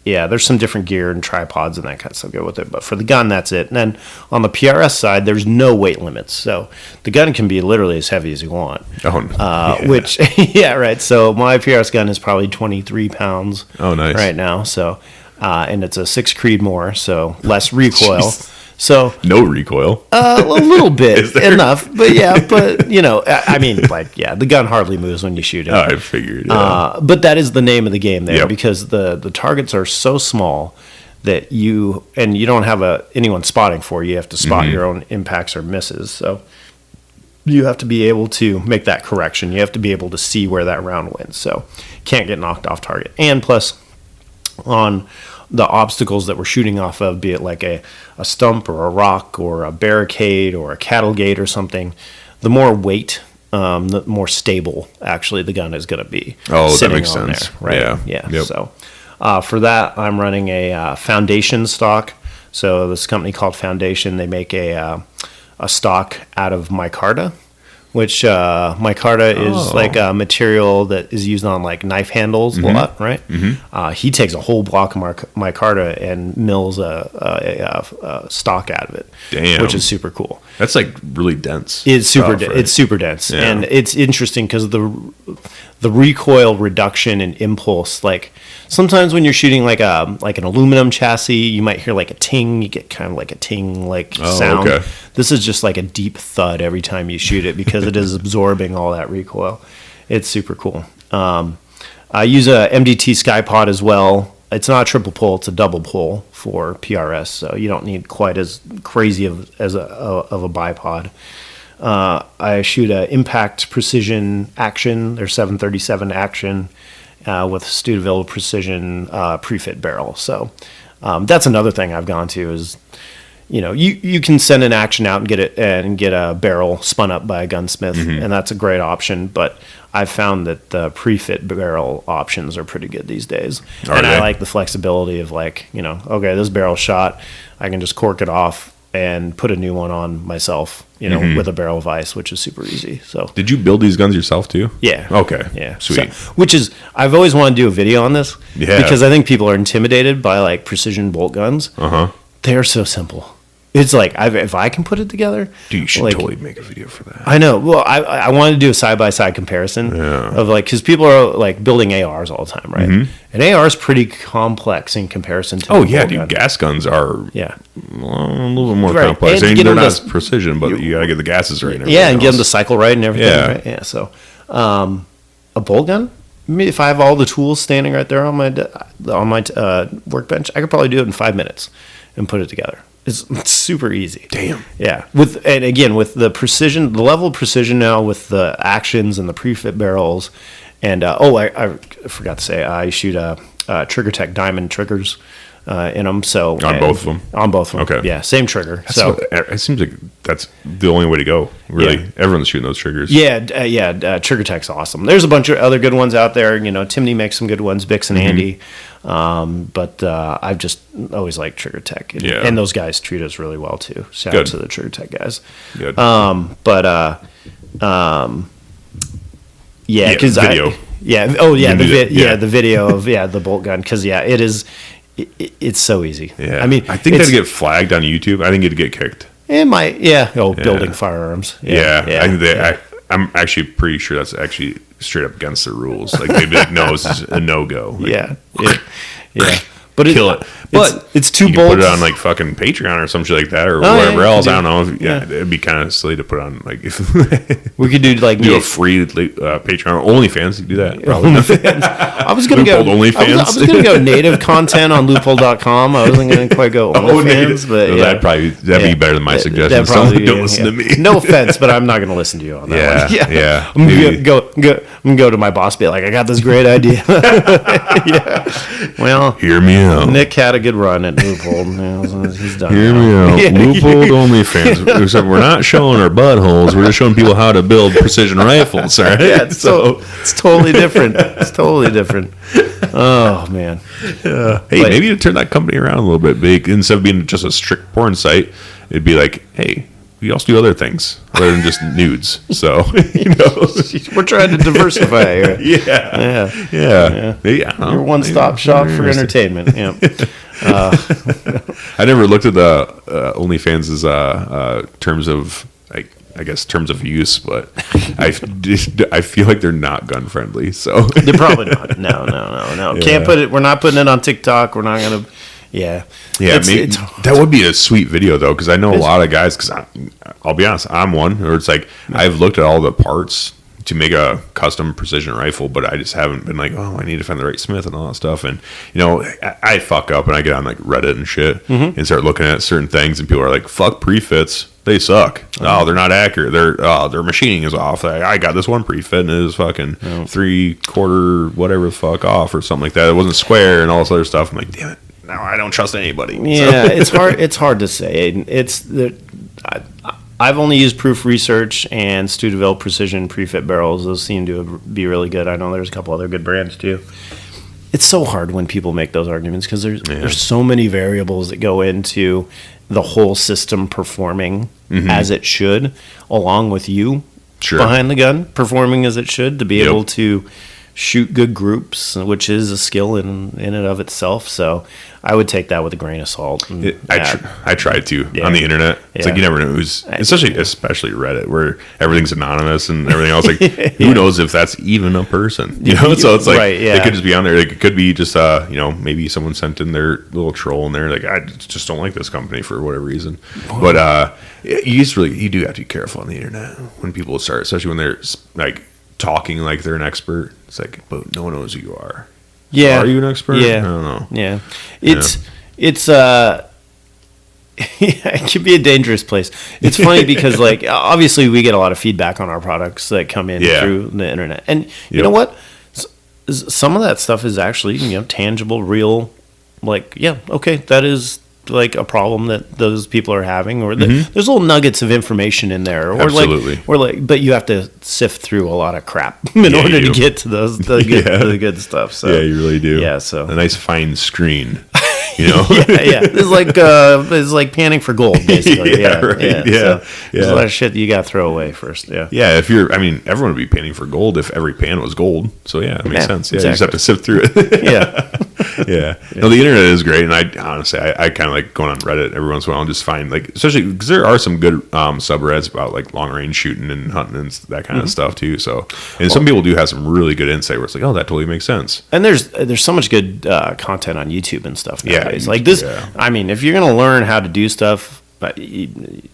Speaker 2: there's some different gear and tripods and that kind of stuff go with it. But for the gun, that's it. And then on the PRS side, there's no weight limits. So the gun can be literally as heavy as you want. Which, right. So my PRS gun is probably 23 pounds right now. So, and it's a 6 Creedmoor, so less recoil. So
Speaker 1: no recoil.
Speaker 2: A little bit, enough, but the gun hardly moves when you shoot it.
Speaker 1: Oh, I figured. Yeah.
Speaker 2: But that is the name of the game there because the targets are so small that you don't have anyone spotting for you. You have to spot your own impacts or misses. So you have to be able to make that correction. You have to be able to see where that round went. So can't get knocked off target. And plus, on the obstacles that we're shooting off of, be it like a stump or a rock or a barricade or a cattle gate or something, the more weight, the more stable actually the gun is going to be.
Speaker 1: Oh, that makes sense.
Speaker 2: There, right? Yeah. Yep. So for that, I'm running a Foundation stock. So this company called Foundation, they make a stock out of micarta, which micarta is like a material that is used on like knife handles a lot, right? He takes a whole block of micarta and mills a stock out of it.
Speaker 1: Damn.
Speaker 2: Which is super cool.
Speaker 1: That's like really dense.
Speaker 2: It's super dense, and it's interesting because the recoil reduction and impulse. Like sometimes when you're shooting like an aluminum chassis, you might hear like a ting. You get kind of like a ting sound. Okay. This is just like a deep thud every time you shoot it because it is absorbing all that recoil. It's super cool. I use a MDT Skypod as well. It's not a triple pull; it's a double pull for PRS, so you don't need quite as crazy of a bipod. I shoot a Impact Precision Action. They're 737 Action with Studeville Precision pre-fit barrel. So that's another thing I've gone to is, you can send an Action out and get a barrel spun up by a gunsmith, and that's a great option. But I've found that the pre-fit barrel options are pretty good these days. I like the flexibility of okay, this barrel shot, I can just cork it off and put a new one on myself, with a barrel vise, which is super easy. So,
Speaker 1: did you build these guns yourself too?
Speaker 2: Yeah.
Speaker 1: Okay.
Speaker 2: Yeah.
Speaker 1: Sweet.
Speaker 2: So, I've always wanted to do a video on this. Yeah. Because I think people are intimidated by like precision bolt guns. They're so simple. it's like if I can put it together,
Speaker 1: Dude, you should
Speaker 2: like,
Speaker 1: totally make a video for that.
Speaker 2: I know. Well, I wanted to do a side-by-side comparison of like, because people are like building ARs all the time, right? And AR is pretty complex in comparison to
Speaker 1: Dude, gas guns are a little bit more
Speaker 2: Right.
Speaker 1: complex.
Speaker 2: And
Speaker 1: I mean, they're not as precision, but you gotta get the gases right. And
Speaker 2: and get them to cycle right and everything.
Speaker 1: Yeah.
Speaker 2: Right? Yeah. So, a bolt gun. I mean, if I have all the tools standing right there on my workbench, I could probably do it in 5 minutes and put it together. It's super easy.
Speaker 1: Damn.
Speaker 2: Yeah. With the precision, the level of precision now with the actions and the pre-fit barrels, and I forgot to say I shoot Trigger Tech diamond triggers in them. So
Speaker 1: on both of them.
Speaker 2: On both of them.
Speaker 1: Okay.
Speaker 2: Yeah. Same trigger.
Speaker 1: It seems like that's the only way to go. Really, everyone's shooting those triggers.
Speaker 2: Trigger Tech's awesome. There's a bunch of other good ones out there. You know, Timney makes some good ones, Bix and Andy. But I've just always liked Trigger Tech, and those guys treat us really well too. Shout out to the Trigger Tech guys.
Speaker 1: Good.
Speaker 2: Because
Speaker 1: video.
Speaker 2: The video of the bolt gun, because it is. It's so easy.
Speaker 1: Yeah.
Speaker 2: I mean,
Speaker 1: I think that'd get flagged on YouTube. I think it'd get kicked.
Speaker 2: It might. Yeah. Building firearms.
Speaker 1: I'm actually pretty sure that's actually straight up against the rules. Like they'd be like, no, this is a no-go. Like,
Speaker 2: But
Speaker 1: kill it. But
Speaker 2: it's two
Speaker 1: you
Speaker 2: bolts.
Speaker 1: can put it on like fucking Patreon or some shit like that, or whatever else. I don't know. It'd be kind of silly to put on like if
Speaker 2: we could do like
Speaker 1: a free Patreon or OnlyFans. You do that. Probably.
Speaker 2: I was gonna go
Speaker 1: OnlyFans.
Speaker 2: I was gonna go native content on Leupold.com. I wasn't gonna quite go OnlyFans, but
Speaker 1: that'd be better than my suggestion. So don't listen to me.
Speaker 2: No offense, but I'm not gonna listen to you on that one.
Speaker 1: Yeah.
Speaker 2: I'm gonna go to my boss, be like, I got this great idea. Well,
Speaker 1: hear me out.
Speaker 2: Nick had a good run at Leupold. He's done.
Speaker 1: Hear me out. Leupold OnlyFans. Except we're not showing our buttholes. We're just showing people how to build precision rifles. All right.
Speaker 2: Yeah. It's totally different. It's totally different. Oh man.
Speaker 1: Hey, maybe to turn that company around a little bit, big instead of being just a strict porn site, it'd be like, hey, we also do other things other than just nudes. So,
Speaker 2: we're trying to diversify here.
Speaker 1: Yeah. Maybe, I don't know.
Speaker 2: Your one-stop shop for entertainment. Yeah.
Speaker 1: I never looked at the OnlyFans' terms of, I guess, terms of use, but I feel like they're not gun friendly. So
Speaker 2: they're probably not. No. Yeah. Can't put it. We're not putting it on TikTok. We're not gonna. Yeah.
Speaker 1: Maybe that would be a sweet video though, because I know a lot of guys. Because I'll be honest, I'm one. Or it's like I've looked at all the parts to make a custom precision rifle, but I just haven't been like, I need to find the right smith and all that stuff. And I fuck up and I get on like Reddit and shit and start looking at certain things, and people are like, "Fuck prefits, they suck. Oh, they're not accurate. Their machining is off. I got this one prefit and it was fucking 3/4 whatever the fuck off or something like that. It wasn't square and all this other stuff." I'm like, damn it. Now I don't trust anybody.
Speaker 2: Yeah, it's hard. It's hard to say. I've only used Proof Research and Studeville Precision Prefit barrels. Those seem to be really good. I know there's a couple other good brands too. It's so hard when people make those arguments because there's so many variables that go into the whole system performing as it should, along with you behind the gun performing as it should, to be able to shoot good groups, which is a skill in and of itself. So I would take that with a grain of salt.
Speaker 1: I tried to on the internet. It's like you never know who's, especially Reddit, where everything's anonymous and everything else. Like who knows if that's even a person? So it's like they could just be on there. Like, it could be just maybe someone sent in their little troll and they're like, I just don't like this company for whatever reason. But you do have to be careful on the internet when people start, especially when they're like talking like they're an expert. It's like, but no one knows who you are.
Speaker 2: Yeah.
Speaker 1: Are you an expert?
Speaker 2: Yeah.
Speaker 1: I don't know.
Speaker 2: Yeah. It can be a dangerous place. It's funny because like obviously we get a lot of feedback on our products that come in through the internet. And you know what? Some of that stuff is actually, tangible, real, like, that is like a problem that those people are having, or there's little nuggets of information in there, or but you have to sift through a lot of crap in order to get to the good stuff. So
Speaker 1: you really do.
Speaker 2: Yeah, so
Speaker 1: a nice fine screen.
Speaker 2: Yeah. It's like panning for gold, basically.
Speaker 1: Right.
Speaker 2: So there's a lot of shit that you got to throw away first. Yeah.
Speaker 1: Yeah. Everyone would be panning for gold if every pan was gold. So it makes sense. Yeah.
Speaker 2: Exactly.
Speaker 1: You just have to sift through it. Yeah. No, the internet is great, and I honestly kind of like going on Reddit every once in a while and just find especially because there are some good subreddits about like long range shooting and hunting and that kind of stuff too. So, and some people do have some really good insight where it's like, oh, that totally makes sense.
Speaker 2: And there's so much good content on YouTube and stuff nowadays.
Speaker 1: Yeah,
Speaker 2: like this, if you're gonna learn how to do stuff, but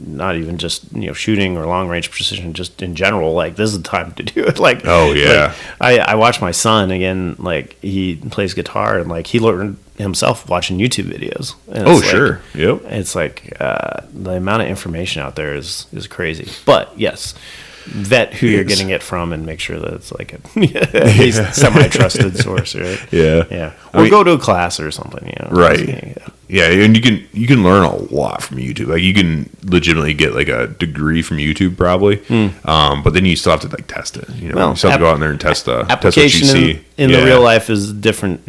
Speaker 2: not even just shooting or long range precision, just in general, like this is the time to do it. Like, I watch my son again. Like he plays guitar and like he learned himself watching YouTube videos. And
Speaker 1: sure, yep.
Speaker 2: It's like the amount of information out there is crazy. But yes, vet who you're getting it from and make sure that it's like a semi-trusted source, right?
Speaker 1: Yeah.
Speaker 2: Or go to a class or something,
Speaker 1: Right. Yeah, and you can learn a lot from YouTube. Like you can legitimately get like a degree from YouTube probably, but then you still have to like test it. You still have to go out in there and test what you see.
Speaker 2: In the real life is a different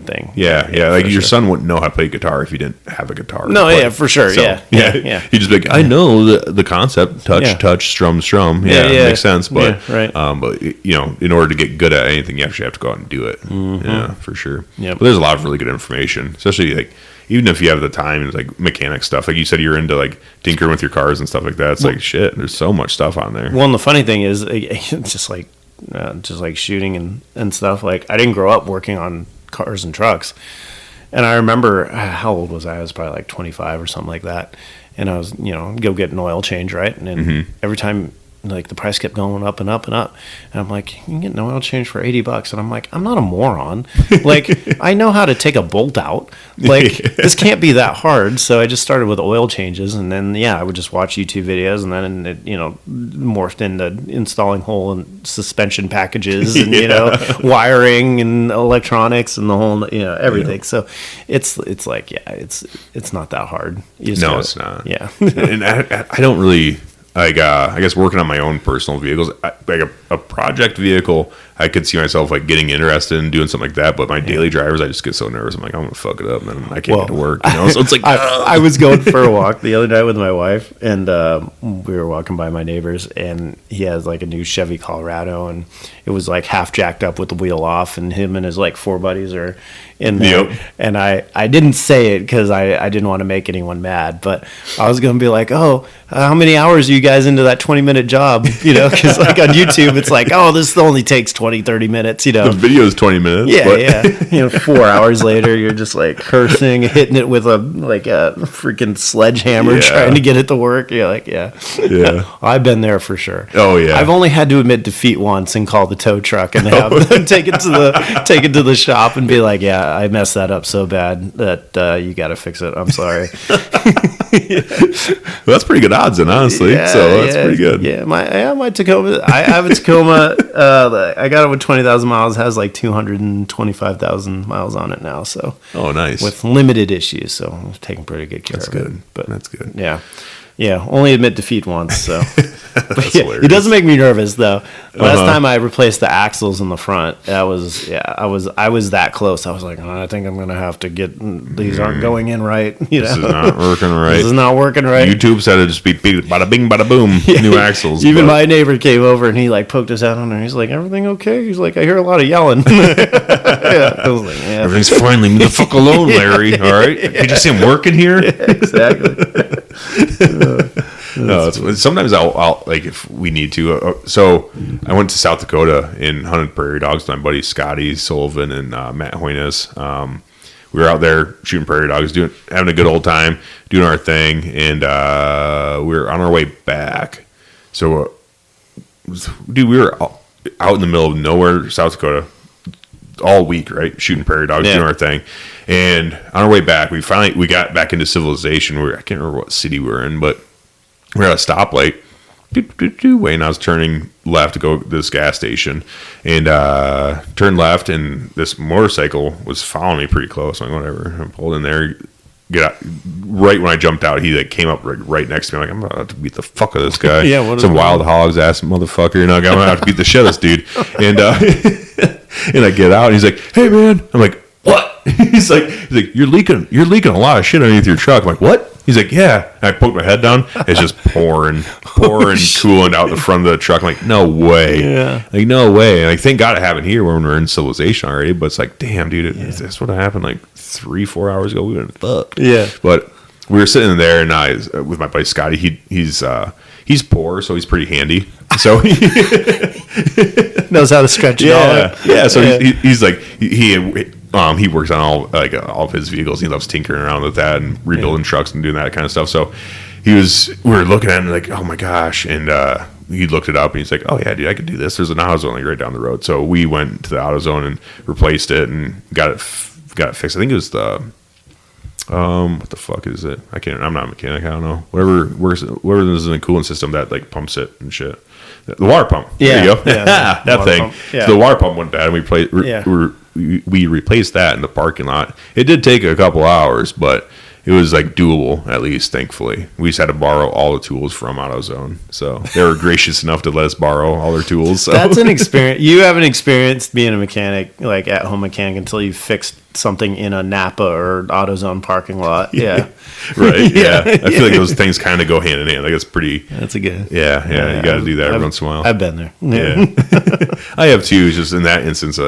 Speaker 2: thing.
Speaker 1: Yeah. Like your son wouldn't know how to play guitar if he didn't have a guitar.
Speaker 2: No, for sure. So, yeah.
Speaker 1: He'd just be like, I know the concept, touch, strum. Yeah, it makes sense. But
Speaker 2: right.
Speaker 1: But in order to get good at anything, you actually have to go out and do it. Mm-hmm. Yeah, for sure.
Speaker 2: Yep.
Speaker 1: But there's a lot of really good information, especially like. Even if you have the time, it's like mechanic stuff. Like you said, you're into like tinkering with your cars and stuff like that. It's like shit. There's so much stuff on there.
Speaker 2: Well, and the funny thing is, just like shooting and stuff. Like I didn't grow up working on cars and trucks, and I remember how old was I? I was probably like 25 or something like that. And I was go get an oil change, right? And then every time. Like the price kept going up and up and up, and I'm like, you can get an oil change for $80, and I'm like, I'm not a moron. Like I know how to take a bolt out. Like this can't be that hard. So I just started with oil changes, and then I would just watch YouTube videos, and then it morphed into installing whole suspension packages and wiring and electronics and the whole everything. Yeah. So it's like it's not that hard.
Speaker 1: It's not.
Speaker 2: Yeah,
Speaker 1: and I don't really. Like, I guess working on my own personal vehicles, like a project vehicle, I could see myself like getting interested in doing something like that. But my daily drivers, I just get so nervous. I'm like, I'm gonna fuck it up, and then I can't get to work. So it's like
Speaker 2: I was going for a walk the other night with my wife, and we were walking by my neighbors, and he has like a new Chevy Colorado, and it was like half jacked up with the wheel off, and him and his like four buddies are in there. Yep. And I didn't say it because I didn't want to make anyone mad, but I was gonna be like, oh, how many hours are you guys into that 20-minute job? Because like on YouTube, it's like, oh, this only takes 20-30 minutes. The
Speaker 1: video is 20 minutes.
Speaker 2: Yeah. 4 hours later, you're just like cursing, hitting it with a freaking sledgehammer, trying to get it to work. You're like, I've been there for sure.
Speaker 1: Oh yeah.
Speaker 2: I've only had to admit defeat once and call the tow truck and have them take it to the shop and be like, yeah, I messed that up so bad that you got to fix it. I'm sorry.
Speaker 1: Well, that's pretty good odds, then, honestly. So that's pretty good.
Speaker 2: Yeah, my Tacoma. I have a Tacoma. I got it with 20,000 miles. It has like 225,000 miles on it now. So
Speaker 1: nice.
Speaker 2: With limited issues, so I'm taking pretty good care of it.
Speaker 1: But that's good.
Speaker 2: Yeah, only admit defeat once. So,
Speaker 1: it
Speaker 2: doesn't make me nervous though. Last time I replaced the axles in the front, I was that close. I was like, I think I'm gonna have to get these aren't going in right.
Speaker 1: This is not working right.
Speaker 2: This is not working right.
Speaker 1: YouTube said it just be bada bing, bada boom, new axles.
Speaker 2: Even my neighbor came over and he like poked us out on there. He's like, everything okay? He's like, I hear a lot of yelling. I was like,
Speaker 1: everything's fine. Leave me the fuck alone, Larry. All right, did you see him working here?
Speaker 2: Exactly.
Speaker 1: No, sometimes I'll like if we need to. So I went to South Dakota and hunted prairie dogs with my buddies Scotty Sullivan and Matt Hoynes. We were out there shooting prairie dogs, having a good old time, doing our thing, and we were on our way back. So, we were out in the middle of nowhere, South Dakota, all week, right? Shooting prairie dogs, doing our thing. And on our way back, we got back into civilization. I can't remember what city we were in, but we were at a stoplight. And I was turning left to go to this gas station, and turned left, and this motorcycle was following me pretty close. I'm like, whatever. I pulled in there. Get out. Right when I jumped out, he like came up right next to me. I'm like, I'm about to beat the fuck out of this guy. Some wild hogs ass motherfucker. I'm gonna have to beat the shit out of this dude. And and I get out, and he's like, hey man. I'm like, what? He's like, you're leaking a lot of shit underneath your truck. I'm like, what? He's like, yeah. And I poked my head down. It's just pouring coolant out the front of the truck. I'm like, no way.
Speaker 2: Yeah.
Speaker 1: Like, no way. And like, thank God it happened here when we're in civilization already. But it's like, damn, dude, that's what happened like 3-4 hours ago. We went fuck.
Speaker 2: Yeah.
Speaker 1: But we were sitting there, and with my buddy Scotty. He's poor, so he's pretty handy. So he
Speaker 2: knows how to stretch it all up.
Speaker 1: Yeah. So he's like he works on all of his vehicles. He loves tinkering around with that and rebuilding trucks and doing that kind of stuff. So we were looking at him like, oh my gosh, and he looked it up and he's like, oh yeah, dude, I could do this. There's an AutoZone like right down the road. So we went to the AutoZone and replaced it and got it fixed. I think it was the what the fuck is it? I'm not a mechanic. I don't know. Whatever is in the coolant system that like pumps it and shit. The water pump.
Speaker 2: Yeah.
Speaker 1: There you go.
Speaker 2: Yeah,
Speaker 1: that thing.
Speaker 2: Yeah.
Speaker 1: So the water pump went bad, and we replaced that in the parking lot. It did take a couple hours, but it was like doable, at least, thankfully. We just had to borrow all the tools from AutoZone. So they were gracious enough to let us borrow all their tools. So.
Speaker 2: That's an experience. You haven't experienced being a mechanic, like at-home mechanic, until you fixed something in a Napa or AutoZone parking lot. Yeah.
Speaker 1: Right, yeah. I feel like those things kind of go hand in hand. Like, it's pretty...
Speaker 2: That's a good...
Speaker 1: Yeah, you got to do that every once in a while.
Speaker 2: I've been there.
Speaker 1: Yeah. I have too, just in that instance,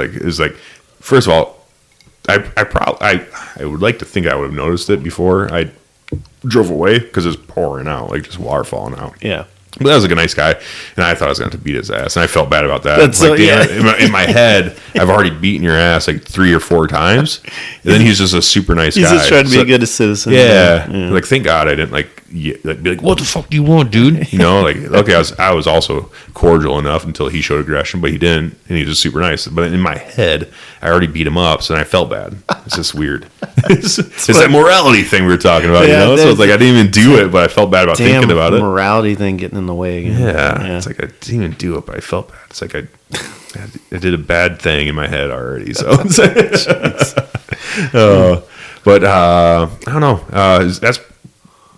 Speaker 1: first of all, I would like to think I would have noticed it before I drove away because it was pouring out, like just water falling out.
Speaker 2: Yeah.
Speaker 1: But that was like a nice guy, and I thought I was going to beat his ass, and I felt bad about that.
Speaker 2: That's
Speaker 1: like, in my head, I've already beaten your ass like 3 or 4 times, and then he's just a super nice guy.
Speaker 2: He's just trying to be a good citizen.
Speaker 1: Yeah. Like, thank God I didn't be like, what the fuck do you want, dude? You know, like, okay, I was also cordial enough until he showed aggression, but he didn't, and he was just super nice. But in my head, I already beat him up, so then I felt bad. It's just weird. It's that morality thing we were talking about, you know? So it's like I didn't even do it, but I felt bad about thinking about it.
Speaker 2: Morality thing getting in the way again.
Speaker 1: Yeah. It's like I didn't even do it, but I felt bad. It's like I did a bad thing in my head already. So, but I don't know.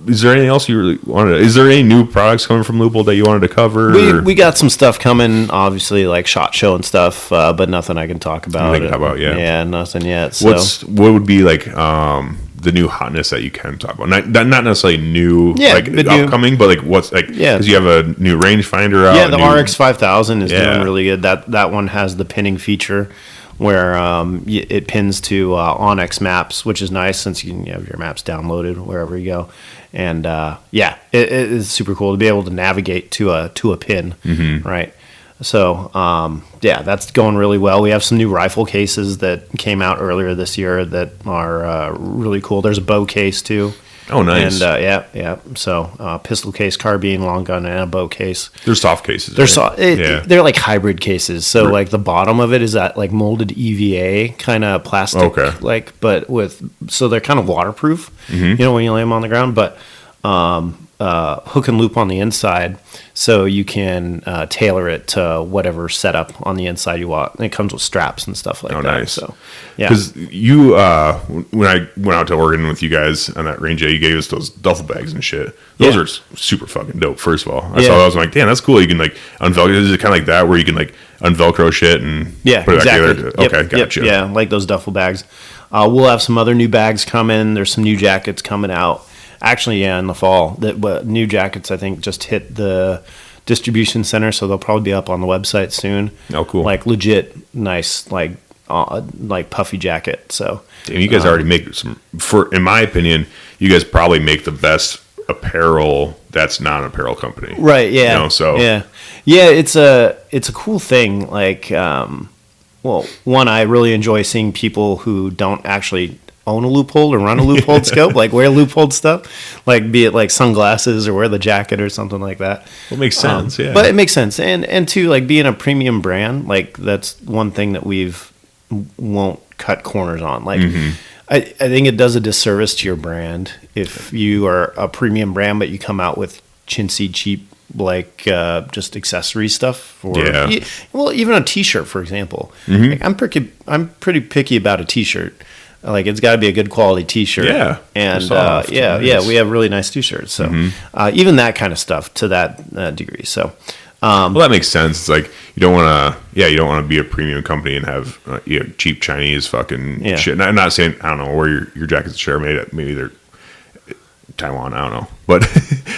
Speaker 1: Is there anything else you really wanted? Is there any new products coming from Leupold that you wanted to cover?
Speaker 2: We got some stuff coming, obviously, like SHOT Show and stuff, but nothing I can talk about. Yeah, nothing yet. So.
Speaker 1: What would be like the new hotness that you can talk about? Not necessarily new, upcoming, but like what's like? Yeah, because you have a new rangefinder out.
Speaker 2: Yeah, the RX 5000 is doing really good. That one has the pinning feature where it pins to Onyx maps, which is nice since you can have your maps downloaded wherever you go. And it is super cool to be able to navigate to a pin, right? So that's going really well. We have some new rifle cases that came out earlier this year that are really cool. There's a bow case too.
Speaker 1: Oh, nice.
Speaker 2: And So pistol case, carbine, long gun, and a bow case.
Speaker 1: They're soft cases.
Speaker 2: They're like hybrid cases. So like the bottom of it is that like molded EVA kind of plastic, so they're kind of waterproof. You know, when you lay them on the ground, but hook and loop on the inside, so you can tailor it to whatever setup on the inside you want. And it comes with straps and stuff like that.
Speaker 1: Nice.
Speaker 2: So, yeah.
Speaker 1: Because you, when I went out to Oregon with you guys on that range day, you gave us those duffel bags and shit. Those are super fucking dope. First of all, I saw those. I'm like, damn, that's cool. You can like unvelcro. Is it kind of like that where you can like unvelcro shit and put it back together? Okay, gotcha.
Speaker 2: Yeah, like those duffel bags. We'll have some other new bags coming. There's some new jackets coming out. Actually, in the fall. New jackets, I think, just hit the distribution center, so they'll probably be up on the website soon.
Speaker 1: Oh, cool!
Speaker 2: Like legit, nice, like puffy jacket. So,
Speaker 1: and you guys already make some. In my opinion, you guys probably make the best apparel that's not an apparel company,
Speaker 2: right? Yeah.
Speaker 1: You know, so
Speaker 2: yeah. It's a cool thing. Like, one, I really enjoy seeing people who don't actually own a Leupold or run a Leupold scope, like wear Leupold stuff, like be it like sunglasses or wear the jacket or something like that.
Speaker 1: Well, it makes sense, yeah.
Speaker 2: But it makes sense, and too, like being a premium brand, like that's one thing that won't cut corners on. Like, I think it does a disservice to your brand if you are a premium brand but you come out with chintzy, cheap, like just accessory stuff, or even a T-shirt, for example. Like, I'm pretty picky about a T-shirt. Like, it's got to be a good quality T-shirt. Yeah. And nice. We have really nice T-shirts. So even that kind of stuff to that degree. So
Speaker 1: Well, that makes sense. It's like you don't want to be a premium company and have cheap Chinese fucking shit. I'm not saying, I don't know where your jackets are made at. Maybe they're Taiwan, I don't know. But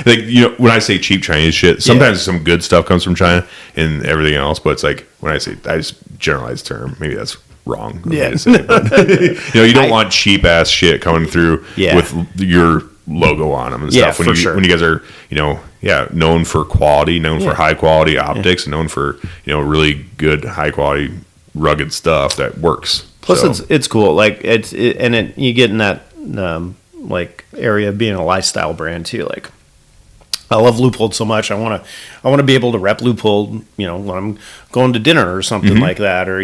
Speaker 1: like, when I say cheap Chinese shit, sometimes some good stuff comes from China and everything else. But it's like when I just generalize term, maybe that's wrong.
Speaker 2: Yeah.
Speaker 1: But, you don't want cheap ass shit coming through with your logo on them and stuff. When you guys are, known for quality, known for high quality optics, known for, really good, high quality, rugged stuff that works.
Speaker 2: Plus, it's cool. Like you get in that like area of being a lifestyle brand too. Like, I love Leupold so much. I want to be able to rep Leupold, when I'm going to dinner or something like that, or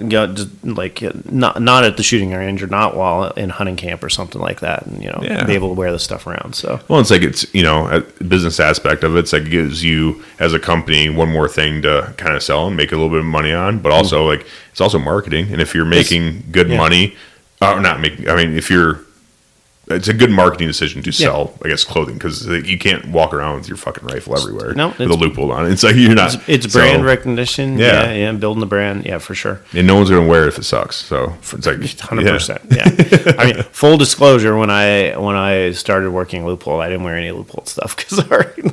Speaker 2: just like not at the shooting range or not while in hunting camp or something like that, and be able to wear this stuff around. So
Speaker 1: it's like it's a business aspect of it. It's like it gives you as a company one more thing to kind of sell and make a little bit of money on, but also like it's also marketing. And if you're making good money, it's a good marketing decision to sell, I guess, clothing, because you can't walk around with your fucking rifle everywhere with a Leupold on it. It's like you're not.
Speaker 2: It's brand recognition. Yeah, building the brand. Yeah, for sure.
Speaker 1: And no one's going to wear it if it sucks. So it's like
Speaker 2: 100%. Yeah. I mean, full disclosure: when I started working Leupold, I didn't wear any Leupold stuff because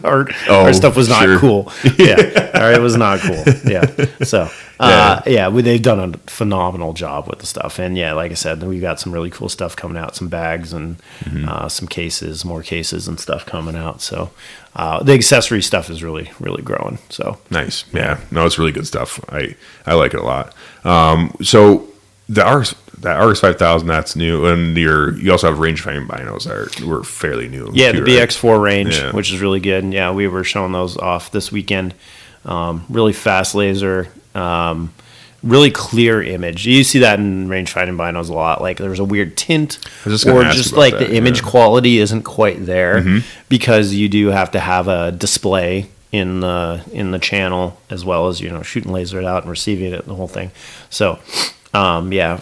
Speaker 2: our stuff was not cool. Yeah, it was not cool. Yeah. So. They've done a phenomenal job with the stuff, and like I said, we got some really cool stuff coming out, some bags and some cases, more cases and stuff coming out. So the accessory stuff is really, really growing. So
Speaker 1: nice, no, it's really good stuff. I like it a lot. So the RX 5000, that's new, and you also have rangefinder binos that were fairly new.
Speaker 2: Yeah, the BX4 range, which is really good. And we were showing those off this weekend. Really fast laser. Really clear image. You see that in rangefinder binos a lot. Like there's a weird tint, or just like the image quality isn't quite there because you do have to have a display in the channel as well as shooting laser it out and receiving it, the whole thing. So the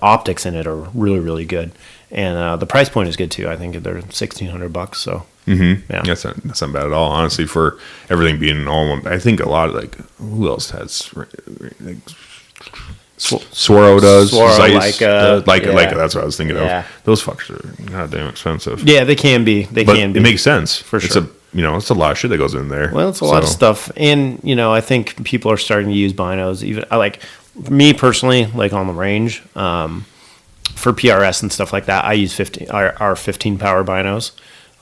Speaker 2: optics in it are really, really good, and the price point is good too. I think they're $1,600. So.
Speaker 1: That's not bad at all, honestly, for everything being all one. I think a lot of who else has Swaro does, Leica, that's what I was thinking of. Those fuckers are goddamn expensive.
Speaker 2: Yeah, they can be.
Speaker 1: It makes sense
Speaker 2: for sure.
Speaker 1: It's a lot of shit that goes in there.
Speaker 2: Well, it's a lot of stuff, and I think people are starting to use binos. Even me personally, like on the range, for PRS and stuff like that, I use our 15 power binos.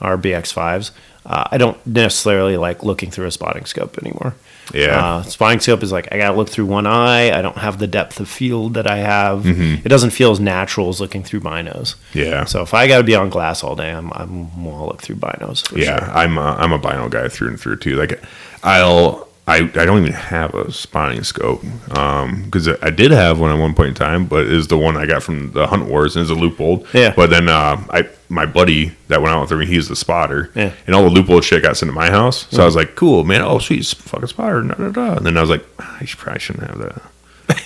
Speaker 2: Our BX5s. I don't necessarily like looking through a spotting scope anymore.
Speaker 1: Yeah.
Speaker 2: Spotting scope is like I gotta look through one eye. I don't have the depth of field that I have. It doesn't feel as natural as looking through binos.
Speaker 1: Yeah.
Speaker 2: So if I gotta be on glass all day, I'm gonna look through binos. For sure.
Speaker 1: I'm a bino guy through and through too. Like I don't even have a spotting scope because I did have one at one point in time, but it is the one I got from the Hunt Wars, and it's a Leupold.
Speaker 2: Yeah.
Speaker 1: But then my buddy that went out with me, he's the spotter, and all the Leupold shit got sent to my house. So I was like, cool, man. Oh, sweet, fucking spotter. And then I was like, probably shouldn't have that.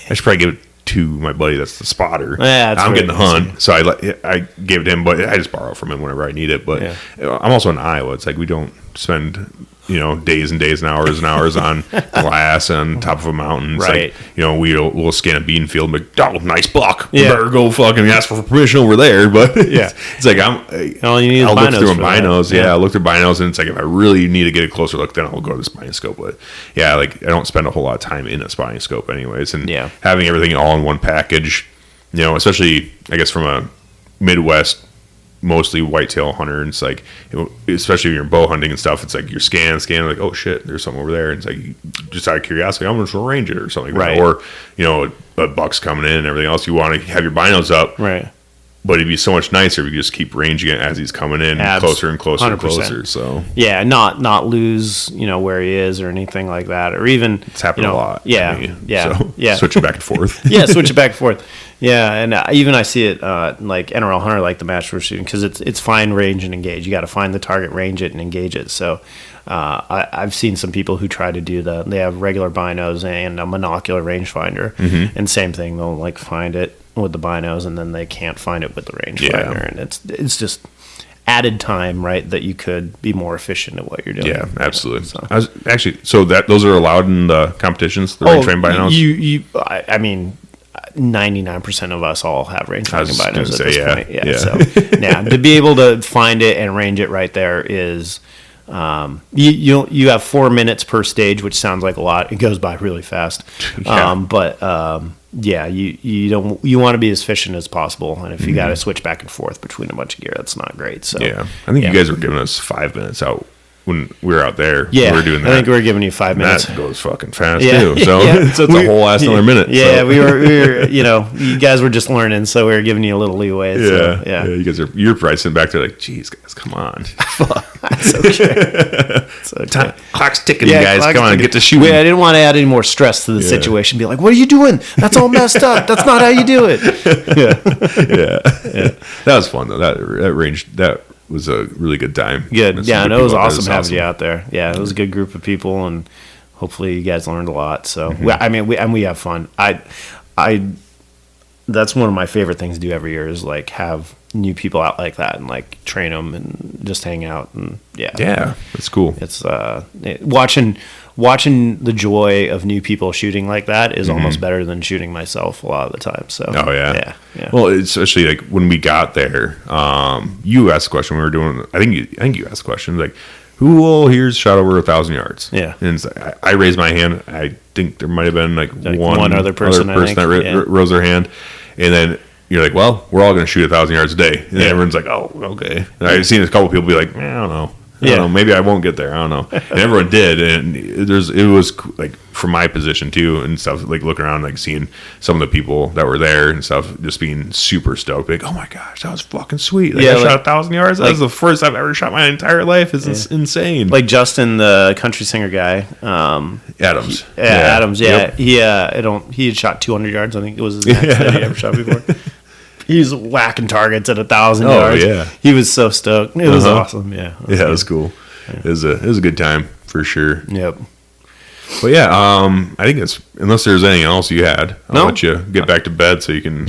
Speaker 1: I should probably give it to my buddy that's the spotter. I'm getting the hunt, so I gave it to him, but I just borrow from him whenever I need it. But I'm also in Iowa. It's like we don't spend days and days and hours on glass on top of a mountain. It's
Speaker 2: right.
Speaker 1: Like, we'll scan a bean field and be like, oh, nice buck. You better go fucking ask for permission over there. But it's like I'll look through binos. I'll look through binos, and it's like if I really need to get a closer look, then I'll go to the spotting scope. But I don't spend a whole lot of time in a spotting scope anyways. And having everything all in one package, especially I guess from a Midwest mostly whitetail hunter, and it's like, especially when you're bow hunting and stuff, it's like you're scanning like, oh shit, there's something over there, and it's like just out of curiosity, I'm gonna range it or something like that. Or a buck's coming in and everything else, you want to have your binos up,
Speaker 2: right?
Speaker 1: But it'd be so much nicer if you just keep ranging it as he's coming in closer and closer 100%. And closer. So
Speaker 2: not lose where he is or anything like that, or even
Speaker 1: it's happened a lot. Switch it back and forth.
Speaker 2: Switch it back and forth. And even I see it like NRL hunter, like the match we're shooting, because it's find, range, and engage. You got to find the target, range it, and engage it. So I've seen some people who try to do they have regular binos and a monocular rangefinder, and same thing, they'll like find it with the binos, and then they can't find it with the rangefinder, and it's just added time, right, that you could be more efficient at what you're doing.
Speaker 1: Yeah, absolutely. So those are allowed in the competitions, the range find binos?
Speaker 2: I mean, 99% of us all have range finding binos at this point.
Speaker 1: Yeah.
Speaker 2: So to be able to find it and range it right there is, you have 4 minutes per stage, which sounds like a lot. It goes by really fast. You want to be as efficient as possible, and if you got to switch back and forth between a bunch of gear, that's not great. So
Speaker 1: I think you guys were giving us 5 minutes out when we were out there.
Speaker 2: Yeah,
Speaker 1: we were doing that.
Speaker 2: I think we were giving you 5 minutes.
Speaker 1: That goes fucking fast too. So it's a whole ass another minute.
Speaker 2: Yeah,
Speaker 1: so.
Speaker 2: we were. You guys were just learning, so we were giving you a little leeway.
Speaker 1: You guys you're probably sitting back there like, geez, guys, come on.
Speaker 2: That's okay.
Speaker 1: Clock's ticking, guys. Come on, get to shooting.
Speaker 2: I didn't want to add any more stress to the situation. Be like, what are you doing? That's all messed up. That's not how you do it.
Speaker 1: That was fun though. That range was a really good time.
Speaker 2: Good. And it was awesome having you out there. Yeah, it was a good group of people, and hopefully you guys learned a lot. So we have fun. That's one of my favorite things to do every year is like have new people out like that and like train them and just hang out and
Speaker 1: that's cool.
Speaker 2: It's watching the joy of new people shooting like that is almost better than shooting myself a lot of the time. So yeah.
Speaker 1: Well, especially like when we got there, you asked the question we were doing. I think you asked the question like, who will here's shot over 1,000 yards? Yeah, and it's like, I raised my hand. I think there might have been like one other person that rose their hand, and then you're like, well, we're all going to shoot 1,000 yards a day, and everyone's like, oh, okay. And I've seen a couple people be like, I don't know. I don't know, maybe I won't get there. I don't know. And everyone did, and it was like from my position too and stuff. Like looking around, like seeing some of the people that were there and stuff, just being super stoked. Like, oh my gosh, that was fucking sweet! Like, I shot 1,000 yards. That was the first I've ever shot my entire life. It's insane.
Speaker 2: Like Justin, the country singer guy,
Speaker 1: Adams.
Speaker 2: Adams. Yeah, yep. He had shot 200 yards. I think it was his max that he ever shot before. He was whacking targets at 1,000 yards. Yeah, he was so stoked. It was awesome. Yeah,
Speaker 1: it was cool. Yeah. It was a good time for sure.
Speaker 2: Yep.
Speaker 1: But I think it's unless there's anything else you had, I'll let you get back to bed so you can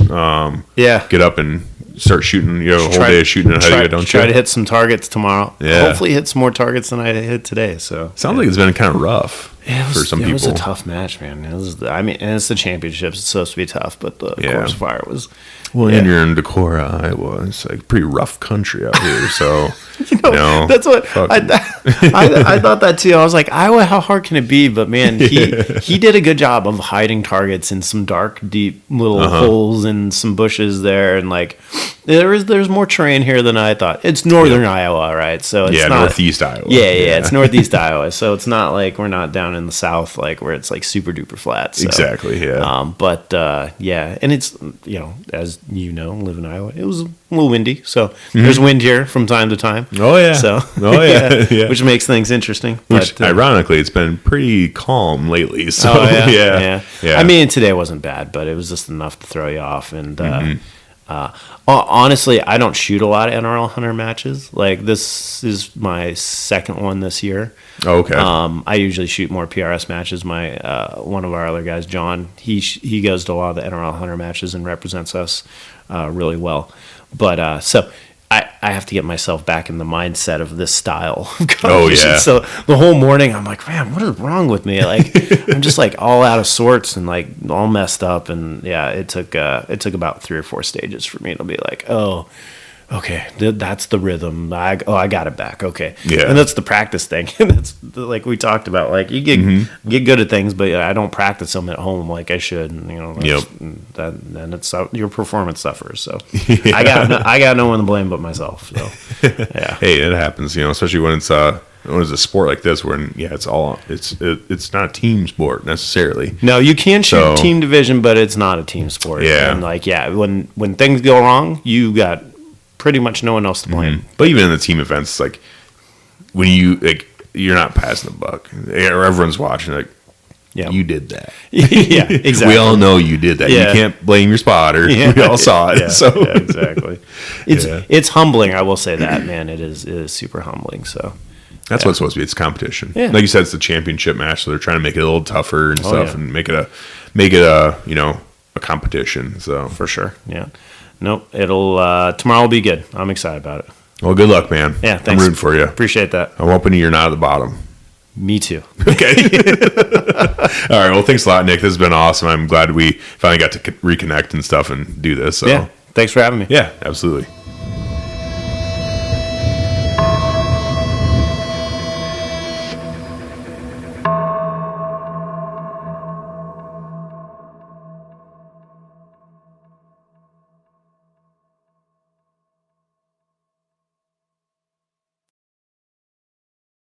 Speaker 1: get up and start shooting. You have a whole day of shooting ahead of you, don't you?
Speaker 2: Try to hit some targets tomorrow. Yeah. Hopefully hit some more targets than I hit today. So
Speaker 1: sounds like it's been kind of rough. For some people.
Speaker 2: It was a tough match, man. And it's the championships. It's supposed to be tough, but the course fire was.
Speaker 1: Well, and you're in Decorah, Iowa. It's like pretty rough country out here. So,
Speaker 2: that's what I thought that too. I was like, Iowa, how hard can it be? But man, he did a good job of hiding targets in some dark, deep little holes and some bushes there, and like there's more terrain here than I thought. It's northern Iowa, right? So it's not
Speaker 1: northeast Iowa.
Speaker 2: It's northeast Iowa. So it's not like we're not down in the south, like where it's like super duper flat. So,
Speaker 1: exactly. Yeah.
Speaker 2: And it's as you know, live in Iowa. It was a little windy, so there's wind here from time to time.
Speaker 1: Oh yeah.
Speaker 2: So which makes things interesting.
Speaker 1: Which ironically, it's been pretty calm lately. So
Speaker 2: yeah. I mean, today wasn't bad, but it was just enough to throw you off. And honestly, I don't shoot a lot of NRL hunter matches. Like this is my second one this year.
Speaker 1: Oh, okay.
Speaker 2: I usually shoot more PRS matches. My one of our other guys, John, he goes to a lot of the NRL hunter matches and represents us really well. But so I have to get myself back in the mindset of this style of competition. Oh yeah. So the whole morning I'm like, man, what is wrong with me? Like I'm just like all out of sorts and like all messed up. And it took about 3 or 4 stages for me to be like, oh, okay, that's the rhythm. I got it back. Okay. Yeah. And that's the practice thing. That's like we talked about. Like you get good at things, but I don't practice them at home like I should. And, then it's your performance suffers. So I got no one to blame but myself. So yeah.
Speaker 1: Hey, it happens. Especially when it's a sport like this, where it's not a team sport necessarily.
Speaker 2: No, you can shoot team division, but it's not a team sport.
Speaker 1: Yeah.
Speaker 2: And when things go wrong, you got pretty much no one else to blame.
Speaker 1: But even in the team events, like when you're not passing the buck, or everyone's watching, like, you did that.
Speaker 2: Yeah, exactly.
Speaker 1: We all know you did that. Yeah. You can't blame your spotter. Yeah. We all saw it.
Speaker 2: Yeah, exactly. It's humbling. I will say that, man. It is super humbling. So
Speaker 1: that's what it's supposed to be. It's competition. Yeah. Like you said, it's the championship match, so they're trying to make it a little tougher and stuff, and make it a competition. So
Speaker 2: for sure. Yeah. Nope. Tomorrow will be good. I'm excited about it.
Speaker 1: Well, good luck, man.
Speaker 2: Yeah, thanks.
Speaker 1: I'm rooting for you.
Speaker 2: Appreciate that.
Speaker 1: I'm hoping you're not at the bottom.
Speaker 2: Me too.
Speaker 1: Okay. All right. Well, thanks a lot, Nick. This has been awesome. I'm glad we finally got to reconnect and stuff and do this. So.
Speaker 2: Yeah. Thanks for having me.
Speaker 1: Yeah, absolutely.